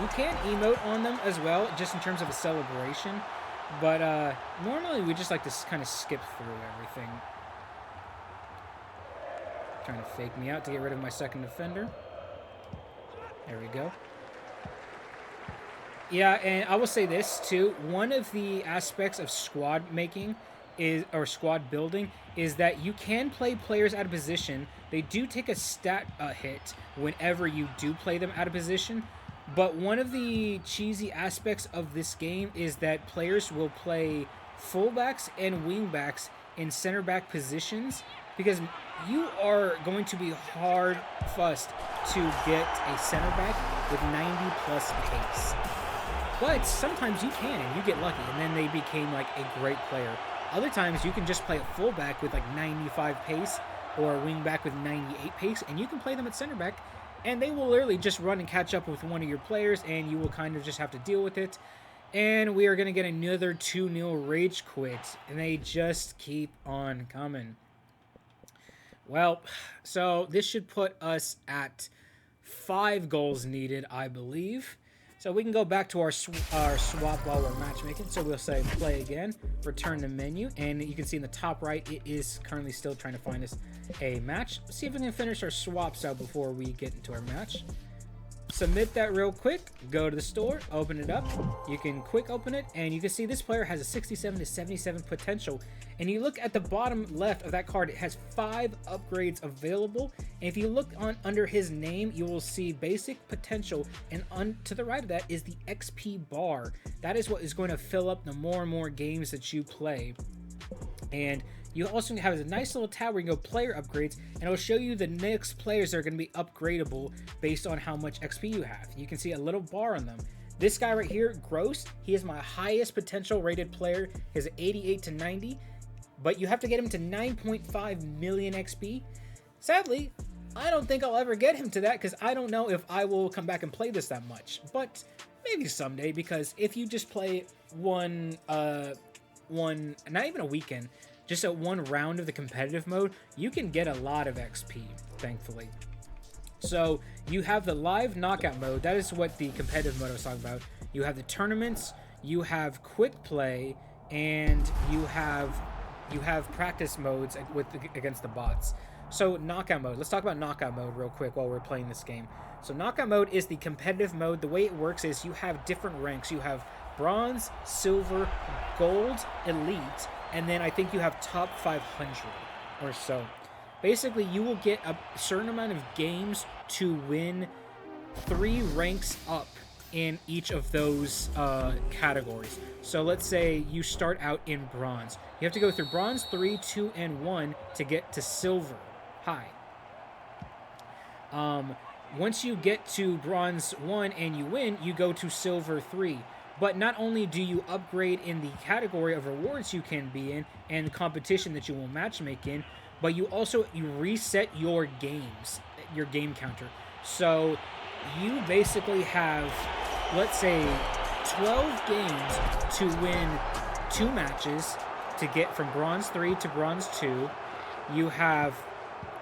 You can emote on them as well, just in terms of a celebration. But normally we just like to kind of skip through everything. Trying to fake me out to get rid of my second defender. There we go. Yeah, and I will say this too. One of the aspects of squad making or squad building is that you can play players out of position. They do take a stat hit whenever you do play them out of position. But one of the cheesy aspects of this game is that players will play fullbacks and wingbacks in center back positions because you are going to be hard fussed to get a center back with 90 plus pace. But sometimes you can, and you get lucky, and then they became like a great player. Other times you can just play a fullback with like 95 pace or a wingback with 98 pace, and you can play them at center back, and they will literally just run and catch up with one of your players, and you will kind of just have to deal with it. And we are going to get another 2-0 rage quit. And they just keep on coming. Well, so this should put us at 5 goals needed, I believe. So we can go back to our swap while we're matchmaking. So we'll say play again, return to menu, and you can see in the top right, it is currently still trying to find us a match. Let's see if we can finish our swaps out before we get into our match. Submit that real quick, go to the store, open it up. You can quick open it, and you can see this player has a 67 to 77 potential. And you look at the bottom left of that card, it has 5 upgrades available. And if you look under his name, you will see basic potential, and to the right of that is the XP bar. That is what is going to fill up the more and more games that you play. And you also have a nice little tab where you can go player upgrades, and it'll show you the next players that are going to be upgradable based on how much XP you have. You can see a little bar on them. This guy right here, Gross, he is my highest potential rated player. He has 88 to 90, but you have to get him to 9.5 million XP. Sadly, I don't think I'll ever get him to that because I don't know if I will come back and play this that much, but maybe someday, because if you just play one, not even a weekend, just at one round of the competitive mode, you can get a lot of XP, thankfully. So you have the live knockout mode. That is what the competitive mode I was talking about. You have the tournaments, you have quick play, and you have practice modes against the bots. So knockout mode. Let's talk about knockout mode real quick while we're playing this game. So knockout mode is the competitive mode. The way it works is you have different ranks. You have bronze, silver, gold, elite, and then I think you have top 500 or so. Basically, you will get a certain amount of games to win 3 ranks up in each of those categories. So let's say you start out in bronze. You have to go through bronze 3, 2, and 1 to get to silver high. Once you get to bronze 1 and you win, you go to silver 3. But not only do you upgrade in the category of rewards you can be in and competition that you will matchmake in, but you reset your games, your game counter. So you basically have, let's say, 12 games to win 2 matches to get from bronze 3 to bronze 2.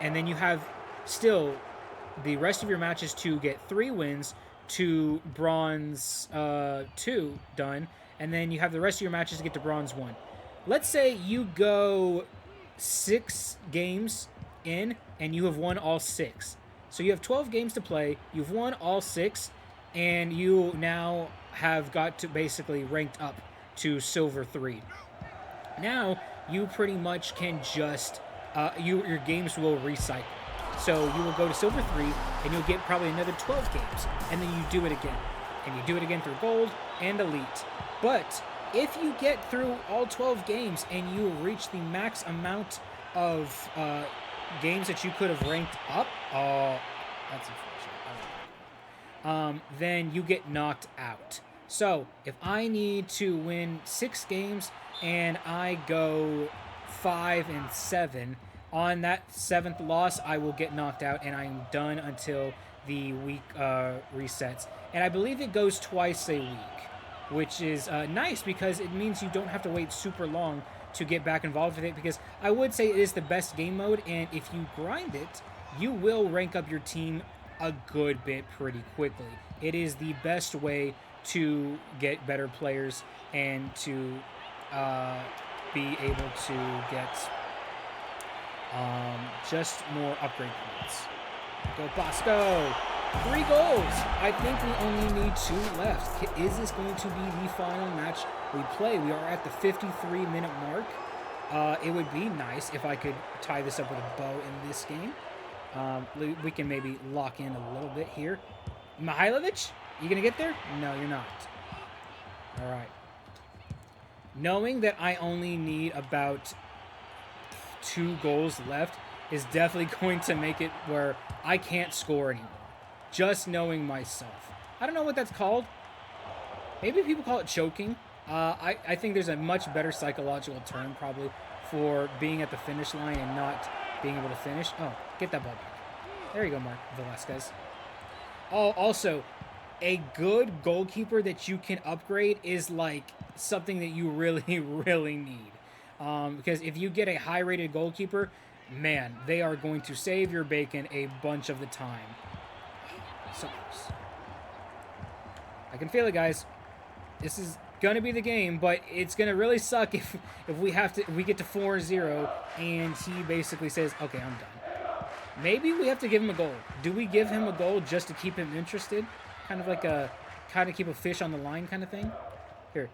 And then you have still the rest of your matches to get 3 wins to bronze 2 done, and then you have the rest of your matches to get to bronze 1. Let's say you go 6 games in and you have won all 6. So you have 12 games to play, you've won all 6, and you now have got to basically ranked up to silver 3. Now you pretty much can just your games will recycle. So you will go to silver 3, and you'll get probably another 12 games, and then you do it again. And you do it again through gold and elite. But if you get through all 12 games and you reach the max amount of games that you could have ranked up, that's unfortunate. Then you get knocked out. So if I need to win 6 games and I go 5 and 7, on that 7th loss, I will get knocked out, and I'm done until the week resets. And I believe it goes twice a week, which is nice because it means you don't have to wait super long to get back involved with it, because I would say it is the best game mode, and if you grind it, you will rank up your team a good bit pretty quickly. It is the best way to get better players and to be able to get just more upgrade points. Go Bosco! 3 goals! I think we only need 2 left. Is this going to be the final match we play? We are at the 53-minute mark. It would be nice if I could tie this up with a bow in this game. We can maybe lock in a little bit here. Mihailovic? You gonna get there? No, you're not. Alright. Knowing that I only need about 2 goals left is definitely going to make it where I can't score anymore. Just knowing myself. I don't know what that's called. Maybe people call it choking. I think there's a much better psychological term probably for being at the finish line and not being able to finish. Oh, get that ball back. There you go, Mark Velasquez. Oh, also, a good goalkeeper that you can upgrade is like something that you really, really need. Because if you get a high rated goalkeeper, man, they are going to save your bacon a bunch of the time. So close. I can feel it, guys. This is gonna be the game, but it's gonna really suck if we get to 4-0 and he basically says, okay, I'm done. Maybe we have to give him a goal. Do we give him a goal just to keep him interested? Kind of like a keep a fish on the line kind of thing. Here,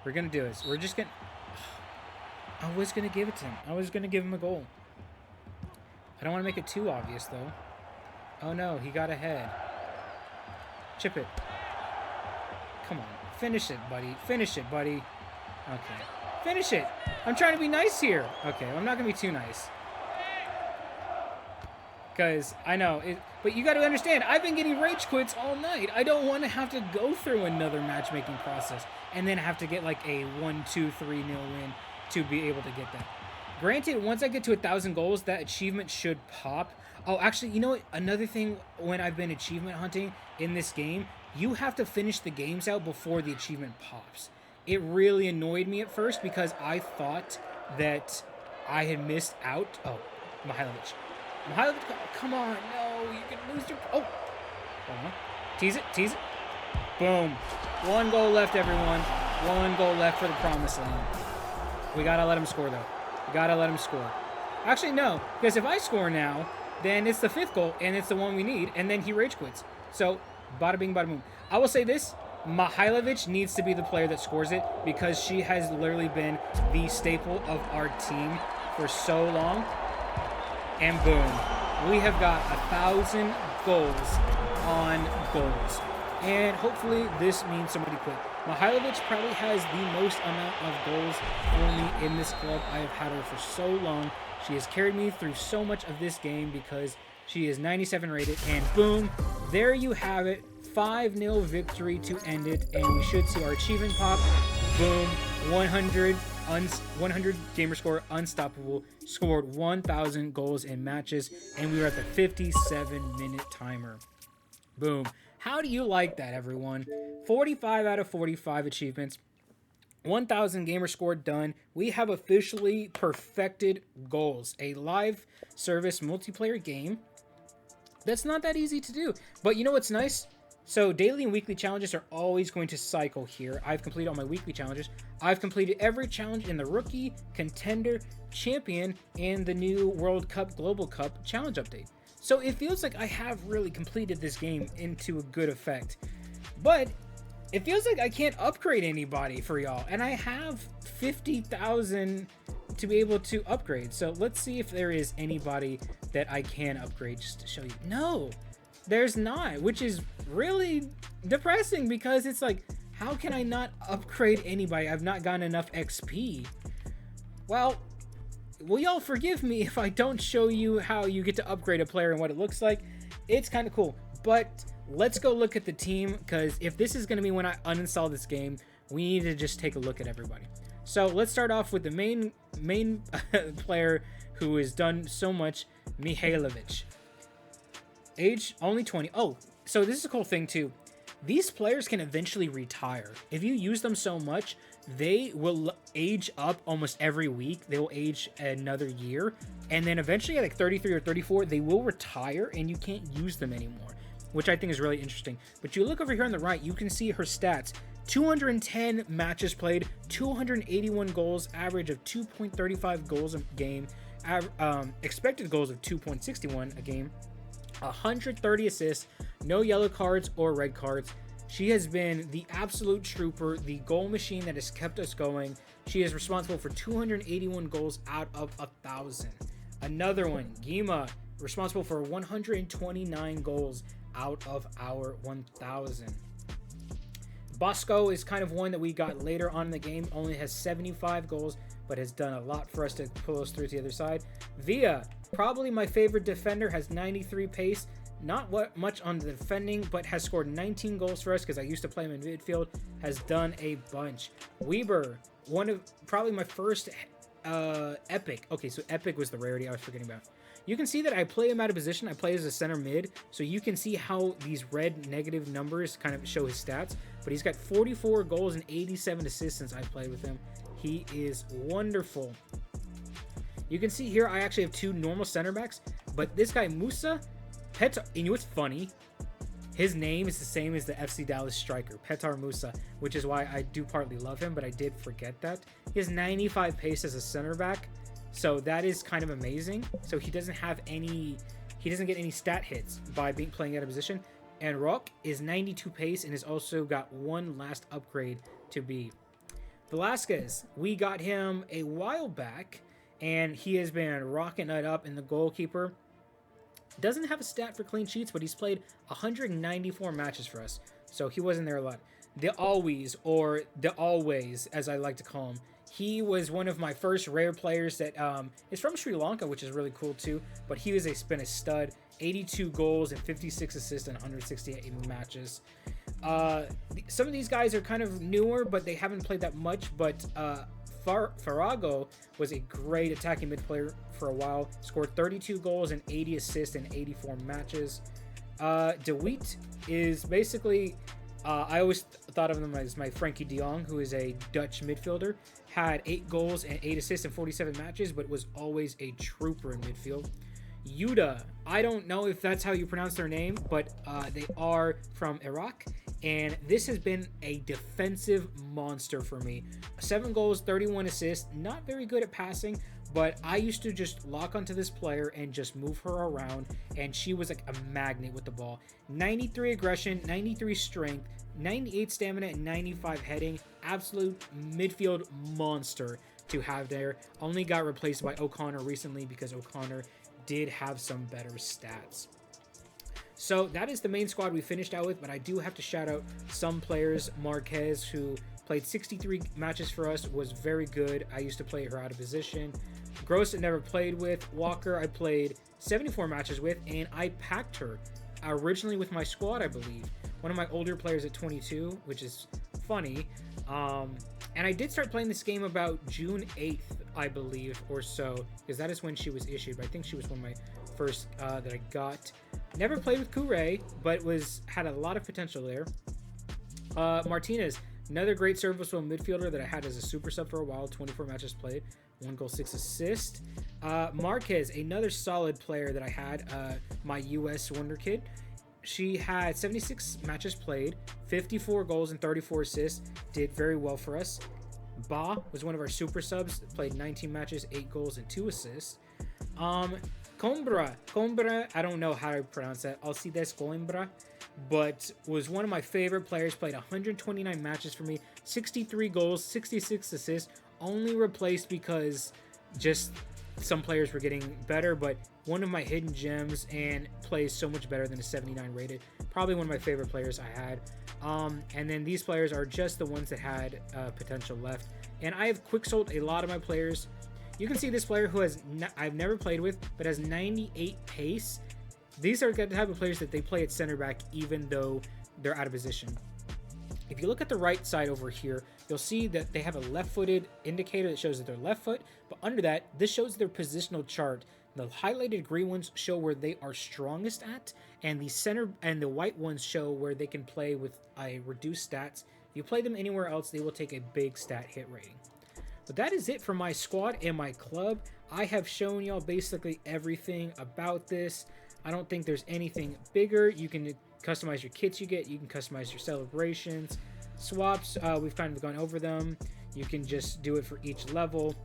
we're gonna do this. We're just gonna. I was gonna give it to him. I was gonna give him a goal. I don't want to make it too obvious though. Oh no, he got ahead. Chip it. Come on, finish it, buddy. Finish it, buddy. Okay, finish it. I'm trying to be nice here. Okay, I'm not gonna be too nice. Because I know it, but you got to understand, I've been getting rage quits all night. I don't want to have to go through another matchmaking process and then have to get like a 1-2-3-0 win to be able to get that. Granted, once I get to 1,000 goals, that achievement should pop. Oh, actually, you know what? Another thing when I've been achievement hunting in this game, you have to finish the games out before the achievement pops. It really annoyed me at first because I thought that I had missed out. Oh, Mihailovic. Mihailovic, come on. No, you can lose your... Oh. Hold on. Tease it. Tease it. Boom. 1 goal left, everyone. 1 goal left for the promised land. We got to let him score, though. We got to let him score. Actually, no. Because if I score now, then it's the 5th goal, and it's the one we need, and then he rage quits. So, bada bing, bada boom. I will say this. Mihailovic needs to be the player that scores it because she has literally been the staple of our team for so long. And boom, we have got 1,000 goals on goals. And hopefully this means somebody quit. Mihailovic probably has the most amount of goals for me in this club. I have had her for so long. She has carried me through so much of this game because she is 97 rated. And boom, there you have it. 5-0 victory to end it. And we should see our achievement pop. Boom, 100 gamer score, unstoppable, scored 1,000 goals in matches, and we were at the 57-minute timer. Boom. How do you like that, everyone? 45 out of 45 achievements, 1,000 gamer score done. We have officially perfected goals, a live service multiplayer game. That's not that easy to do, but you know what's nice? So daily and weekly challenges are always going to cycle here. I've completed all my weekly challenges. I've completed every challenge in the Rookie, Contender, Champion, and the new World Cup, Global Cup challenge update. So it feels like I have really completed this game into a good effect. But it feels like I can't upgrade anybody for y'all. And I have 50,000 to be able to upgrade. So let's see if there is anybody that I can upgrade just to show you. No! There's not, which is really depressing because it's like, how can I not upgrade anybody? I've not gotten enough XP. Well, will y'all forgive me if I don't show you how you get to upgrade a player and what it looks like? It's kind of cool, but let's go look at the team because if this is going to be when I uninstall this game, we need to just take a look at everybody. So let's start off with the main player who has done so much, Mihailovic. Age only 20. Oh, so this is a cool thing too. These players can eventually retire. If you use them so much, they will age up almost every week. They will age another year. And then eventually at like 33 or 34, they will retire and you can't use them anymore, which I think is really interesting. But you look over here on the right, you can see her stats. 210 matches played, 281 goals, average of 2.35 goals a game, expected goals of 2.61 a game. 130 assists, no yellow cards or red cards. She has been the absolute trooper, the goal machine that has kept us going. She is responsible for 281 goals out of 1,000. Another one, Gima, responsible for 129 goals out of our 1,000. Bosco is kind of one that we got later on in the game, only has 75 goals, but has done a lot for us to pull us through to the other side. Villa, probably my favorite defender, has 93 pace. Not much on the defending, but has scored 19 goals for us because I used to play him in midfield. Has done a bunch. Weber, one of probably my first epic. Okay, so epic was the rarity I was forgetting about. You can see that I play him out of position. I play as a center mid, so you can see how these red negative numbers kind of show his stats. But he's got 44 goals and 87 assists since I played with him. He is wonderful. You can see here I actually have 2 normal center backs, but this guy Musa, and you know what's funny? His name is the same as the FC Dallas striker, Petar Musa, which is why I do partly love him, but I did forget that. He has 95 pace as a center back, so that is kind of amazing. So he doesn't get any stat hits by playing out of position. And Rock is 92 pace and has also got 1 last upgrade to be. Velasquez, we got him a while back, and he has been rocking it up in the goalkeeper. Doesn't have a stat for clean sheets, but he's played 194 matches for us, so he wasn't there a lot. The Always, or the Always, as I like to call him, he was one of my first rare players that is from Sri Lanka, which is really cool too, but he was been a stud. 82 goals and 56 assists in 168 matches. Some of these guys are kind of newer, but they haven't played that much, but Farago was a great attacking mid player for a while. Scored 32 goals and 80 assists in 84 matches. DeWitt is basically, I always thought of him as my Frankie de Jong, who is a Dutch midfielder. Had 8 goals and 8 assists in 47 matches, but was always a trooper in midfield. Yuda, I don't know if that's how you pronounce their name, but they are from Iraq, and this has been a defensive monster for me. 7 goals, 31 assists, not very good at passing, but I used to just lock onto this player and just move her around, and she was like a magnet with the ball. 93 aggression, 93 strength, 98 stamina, and 95 heading. Absolute midfield monster to have there. Only got replaced by O'Connor recently because O'Connor did have some better stats. So that is the main squad we finished out with, but I do have to shout out some players. Marquez, who played 63 matches for us, was very good. I used to play her out of position. Gross, I never played with. Walker, I played 74 matches with, and I packed her originally with my squad, I believe. One of my older players at 22, which is funny. And I did start playing this game about June 8th, I believe, or so, because that is when she was issued. But I think she was one of my first that I got. Never played with Kure, but had a lot of potential there. Martinez, another great serviceable midfielder that I had as a super sub for a while. 24 matches played, 1 goal, 6 assists. Marquez, another solid player that I had, my US Wonder Kid. She had 76 matches played, 54 goals and 34 assists. Did very well for us. Ba was one of our super subs. Played 19 matches, 8 goals and 2 assists. Coimbra, I don't know how to pronounce that. Alcides Coimbra, but was one of my favorite players. Played 129 matches for me, 63 goals, 66 assists. Only replaced because just some players were getting better, but one of my hidden gems and plays so much better than a 79 rated. Probably one of my favorite players I had. And then these players are just the ones that had potential left. And I have quick sold a lot of my players. You can see this player who I've never played with, but has 98 pace. These are the type of players that they play at center back even though they're out of position. If you look at the right side over here, you'll see that they have a left-footed indicator that shows that they're left foot, but under that, this shows their positional chart. The highlighted green ones show where they are strongest at, and the center and the white ones show where they can play with a reduced stats. If you play them anywhere else, they will take a big stat hit rating. But that is it for my squad and my club. I have shown y'all basically everything about this. I don't think there's anything bigger. You can customize your kits you get. You can customize your celebrations. Swaps, we've kind of gone over them. You can just do it for each level.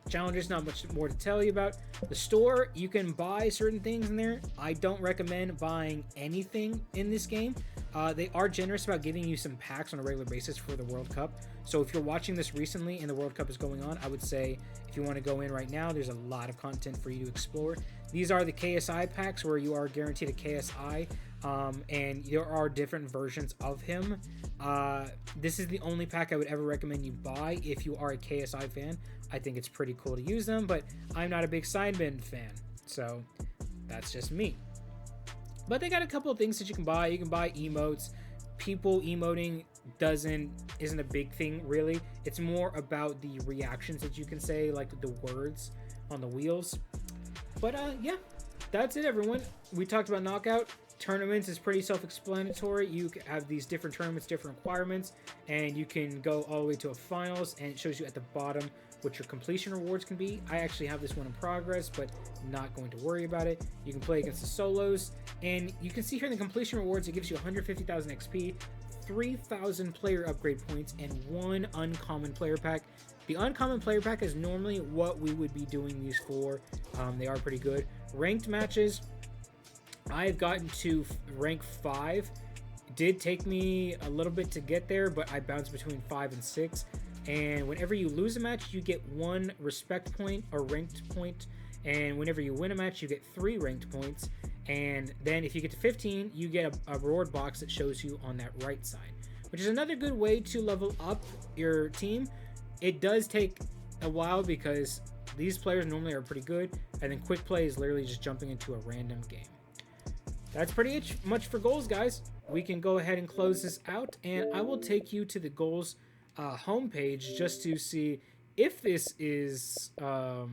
Challenges, not much more to tell you about. The store, you can buy certain things in there. I don't recommend buying anything in this game. They are generous about giving you some packs on a regular basis for the World Cup. So if you're watching this recently and the World Cup is going on, I would say if you want to go in right now, there's a lot of content for you to explore. These are the KSI packs where you are guaranteed a KSI, and there are different versions of him. This is the only pack I would ever recommend you buy if you are a KSI fan. I think it's pretty cool to use them, but I'm not a big Sidemen fan, so that's just me. But they got a couple of things that you can buy. You can buy emotes. People emoting isn't a big thing, really. It's more about the reactions that you can say, like the words on the wheels. But yeah, that's it, everyone. We talked about Knockout. Tournaments is pretty self-explanatory. You have these different tournaments, different requirements, and you can go all the way to a finals, and it shows you at the bottom what your completion rewards can be. I actually have this one in progress, but not going to worry about it. You can play against the solos, and you can see here in the completion rewards, it gives you 150,000 XP, 3,000 player upgrade points, and 1 uncommon player pack. The uncommon player pack is normally what we would be doing these for. They are pretty good. Ranked matches, I've gotten to rank 5. It did take me a little bit to get there, but I bounced between 5 and 6. And whenever you lose a match, you get 1 respect point or ranked point. And whenever you win a match, you get 3 ranked points. And then if you get to 15, you get a reward box that shows you on that right side, which is another good way to level up your team. It does take a while because these players normally are pretty good, and then quick play is literally just jumping into a random game. That's pretty much for goals, guys. We can go ahead and close this out, and I will take you to the goals homepage just to see if this is... how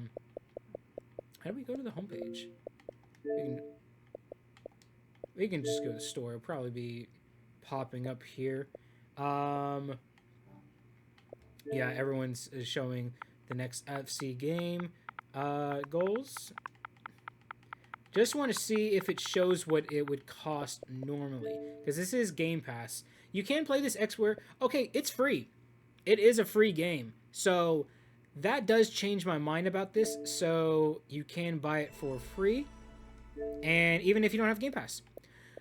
do we go to the homepage? We can just go to the store. It'll probably be popping up here. Yeah, everyone's showing the next FC game goals. Just want to see if it shows what it would cost normally, because this is Game Pass. You can play this Xware. Okay, it's free. It is a free game. So that does change my mind about this. So you can buy it for free, and even if you don't have Game Pass.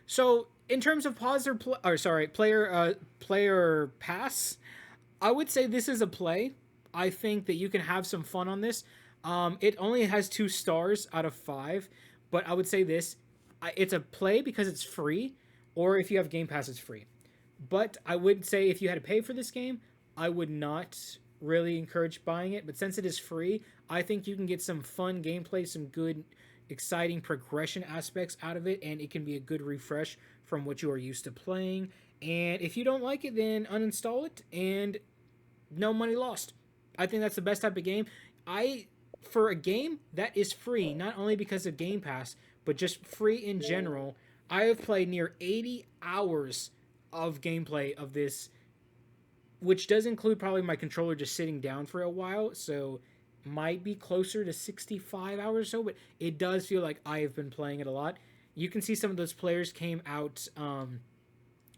So in terms of player pass, I would say this is a play. I think that you can have some fun on this. It only has 2 stars out of 5, but I would say this, it's a play because it's free, or if you have Game Pass, it's free. But I would say if you had to pay for this game, I would not really encourage buying it. But since it is free, I think you can get some fun gameplay, some good, exciting progression aspects out of it, and it can be a good refresh from what you are used to playing. And if you don't like it, then uninstall it, and no money lost. I think that's the best type of game. For a game that is free, not only because of Game Pass, but just free in general, I have played near 80 hours of gameplay of this, which does include probably my controller just sitting down for a while, so might be closer to 65 hours or so, but it does feel like I have been playing it a lot. You can see some of those players came out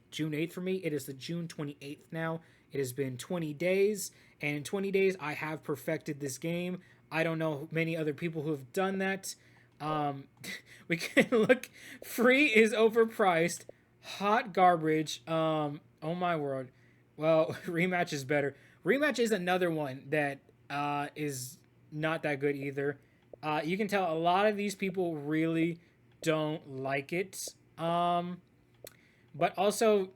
June 8th for me. It is the June 28th now. It has been 20 days, and in 20 days, I have perfected this game. I don't know many other people who have done that. We can look. Free is overpriced. Hot garbage. Oh my word. Well, Rematch is better. Rematch is another one that is not that good either. You can tell a lot of these people really don't like it. But also,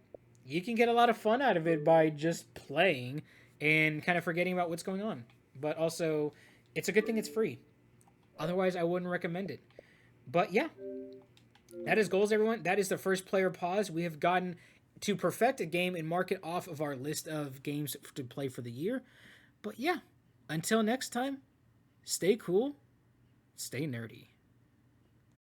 you can get a lot of fun out of it by just playing and kind of forgetting about what's going on. But also, it's a good thing it's free. Otherwise, I wouldn't recommend it. But yeah, that is goals, everyone. That is the first player pause. We have gotten to perfect a game and mark it off of our list of games to play for the year. But yeah, until next time, stay cool, stay nerdy.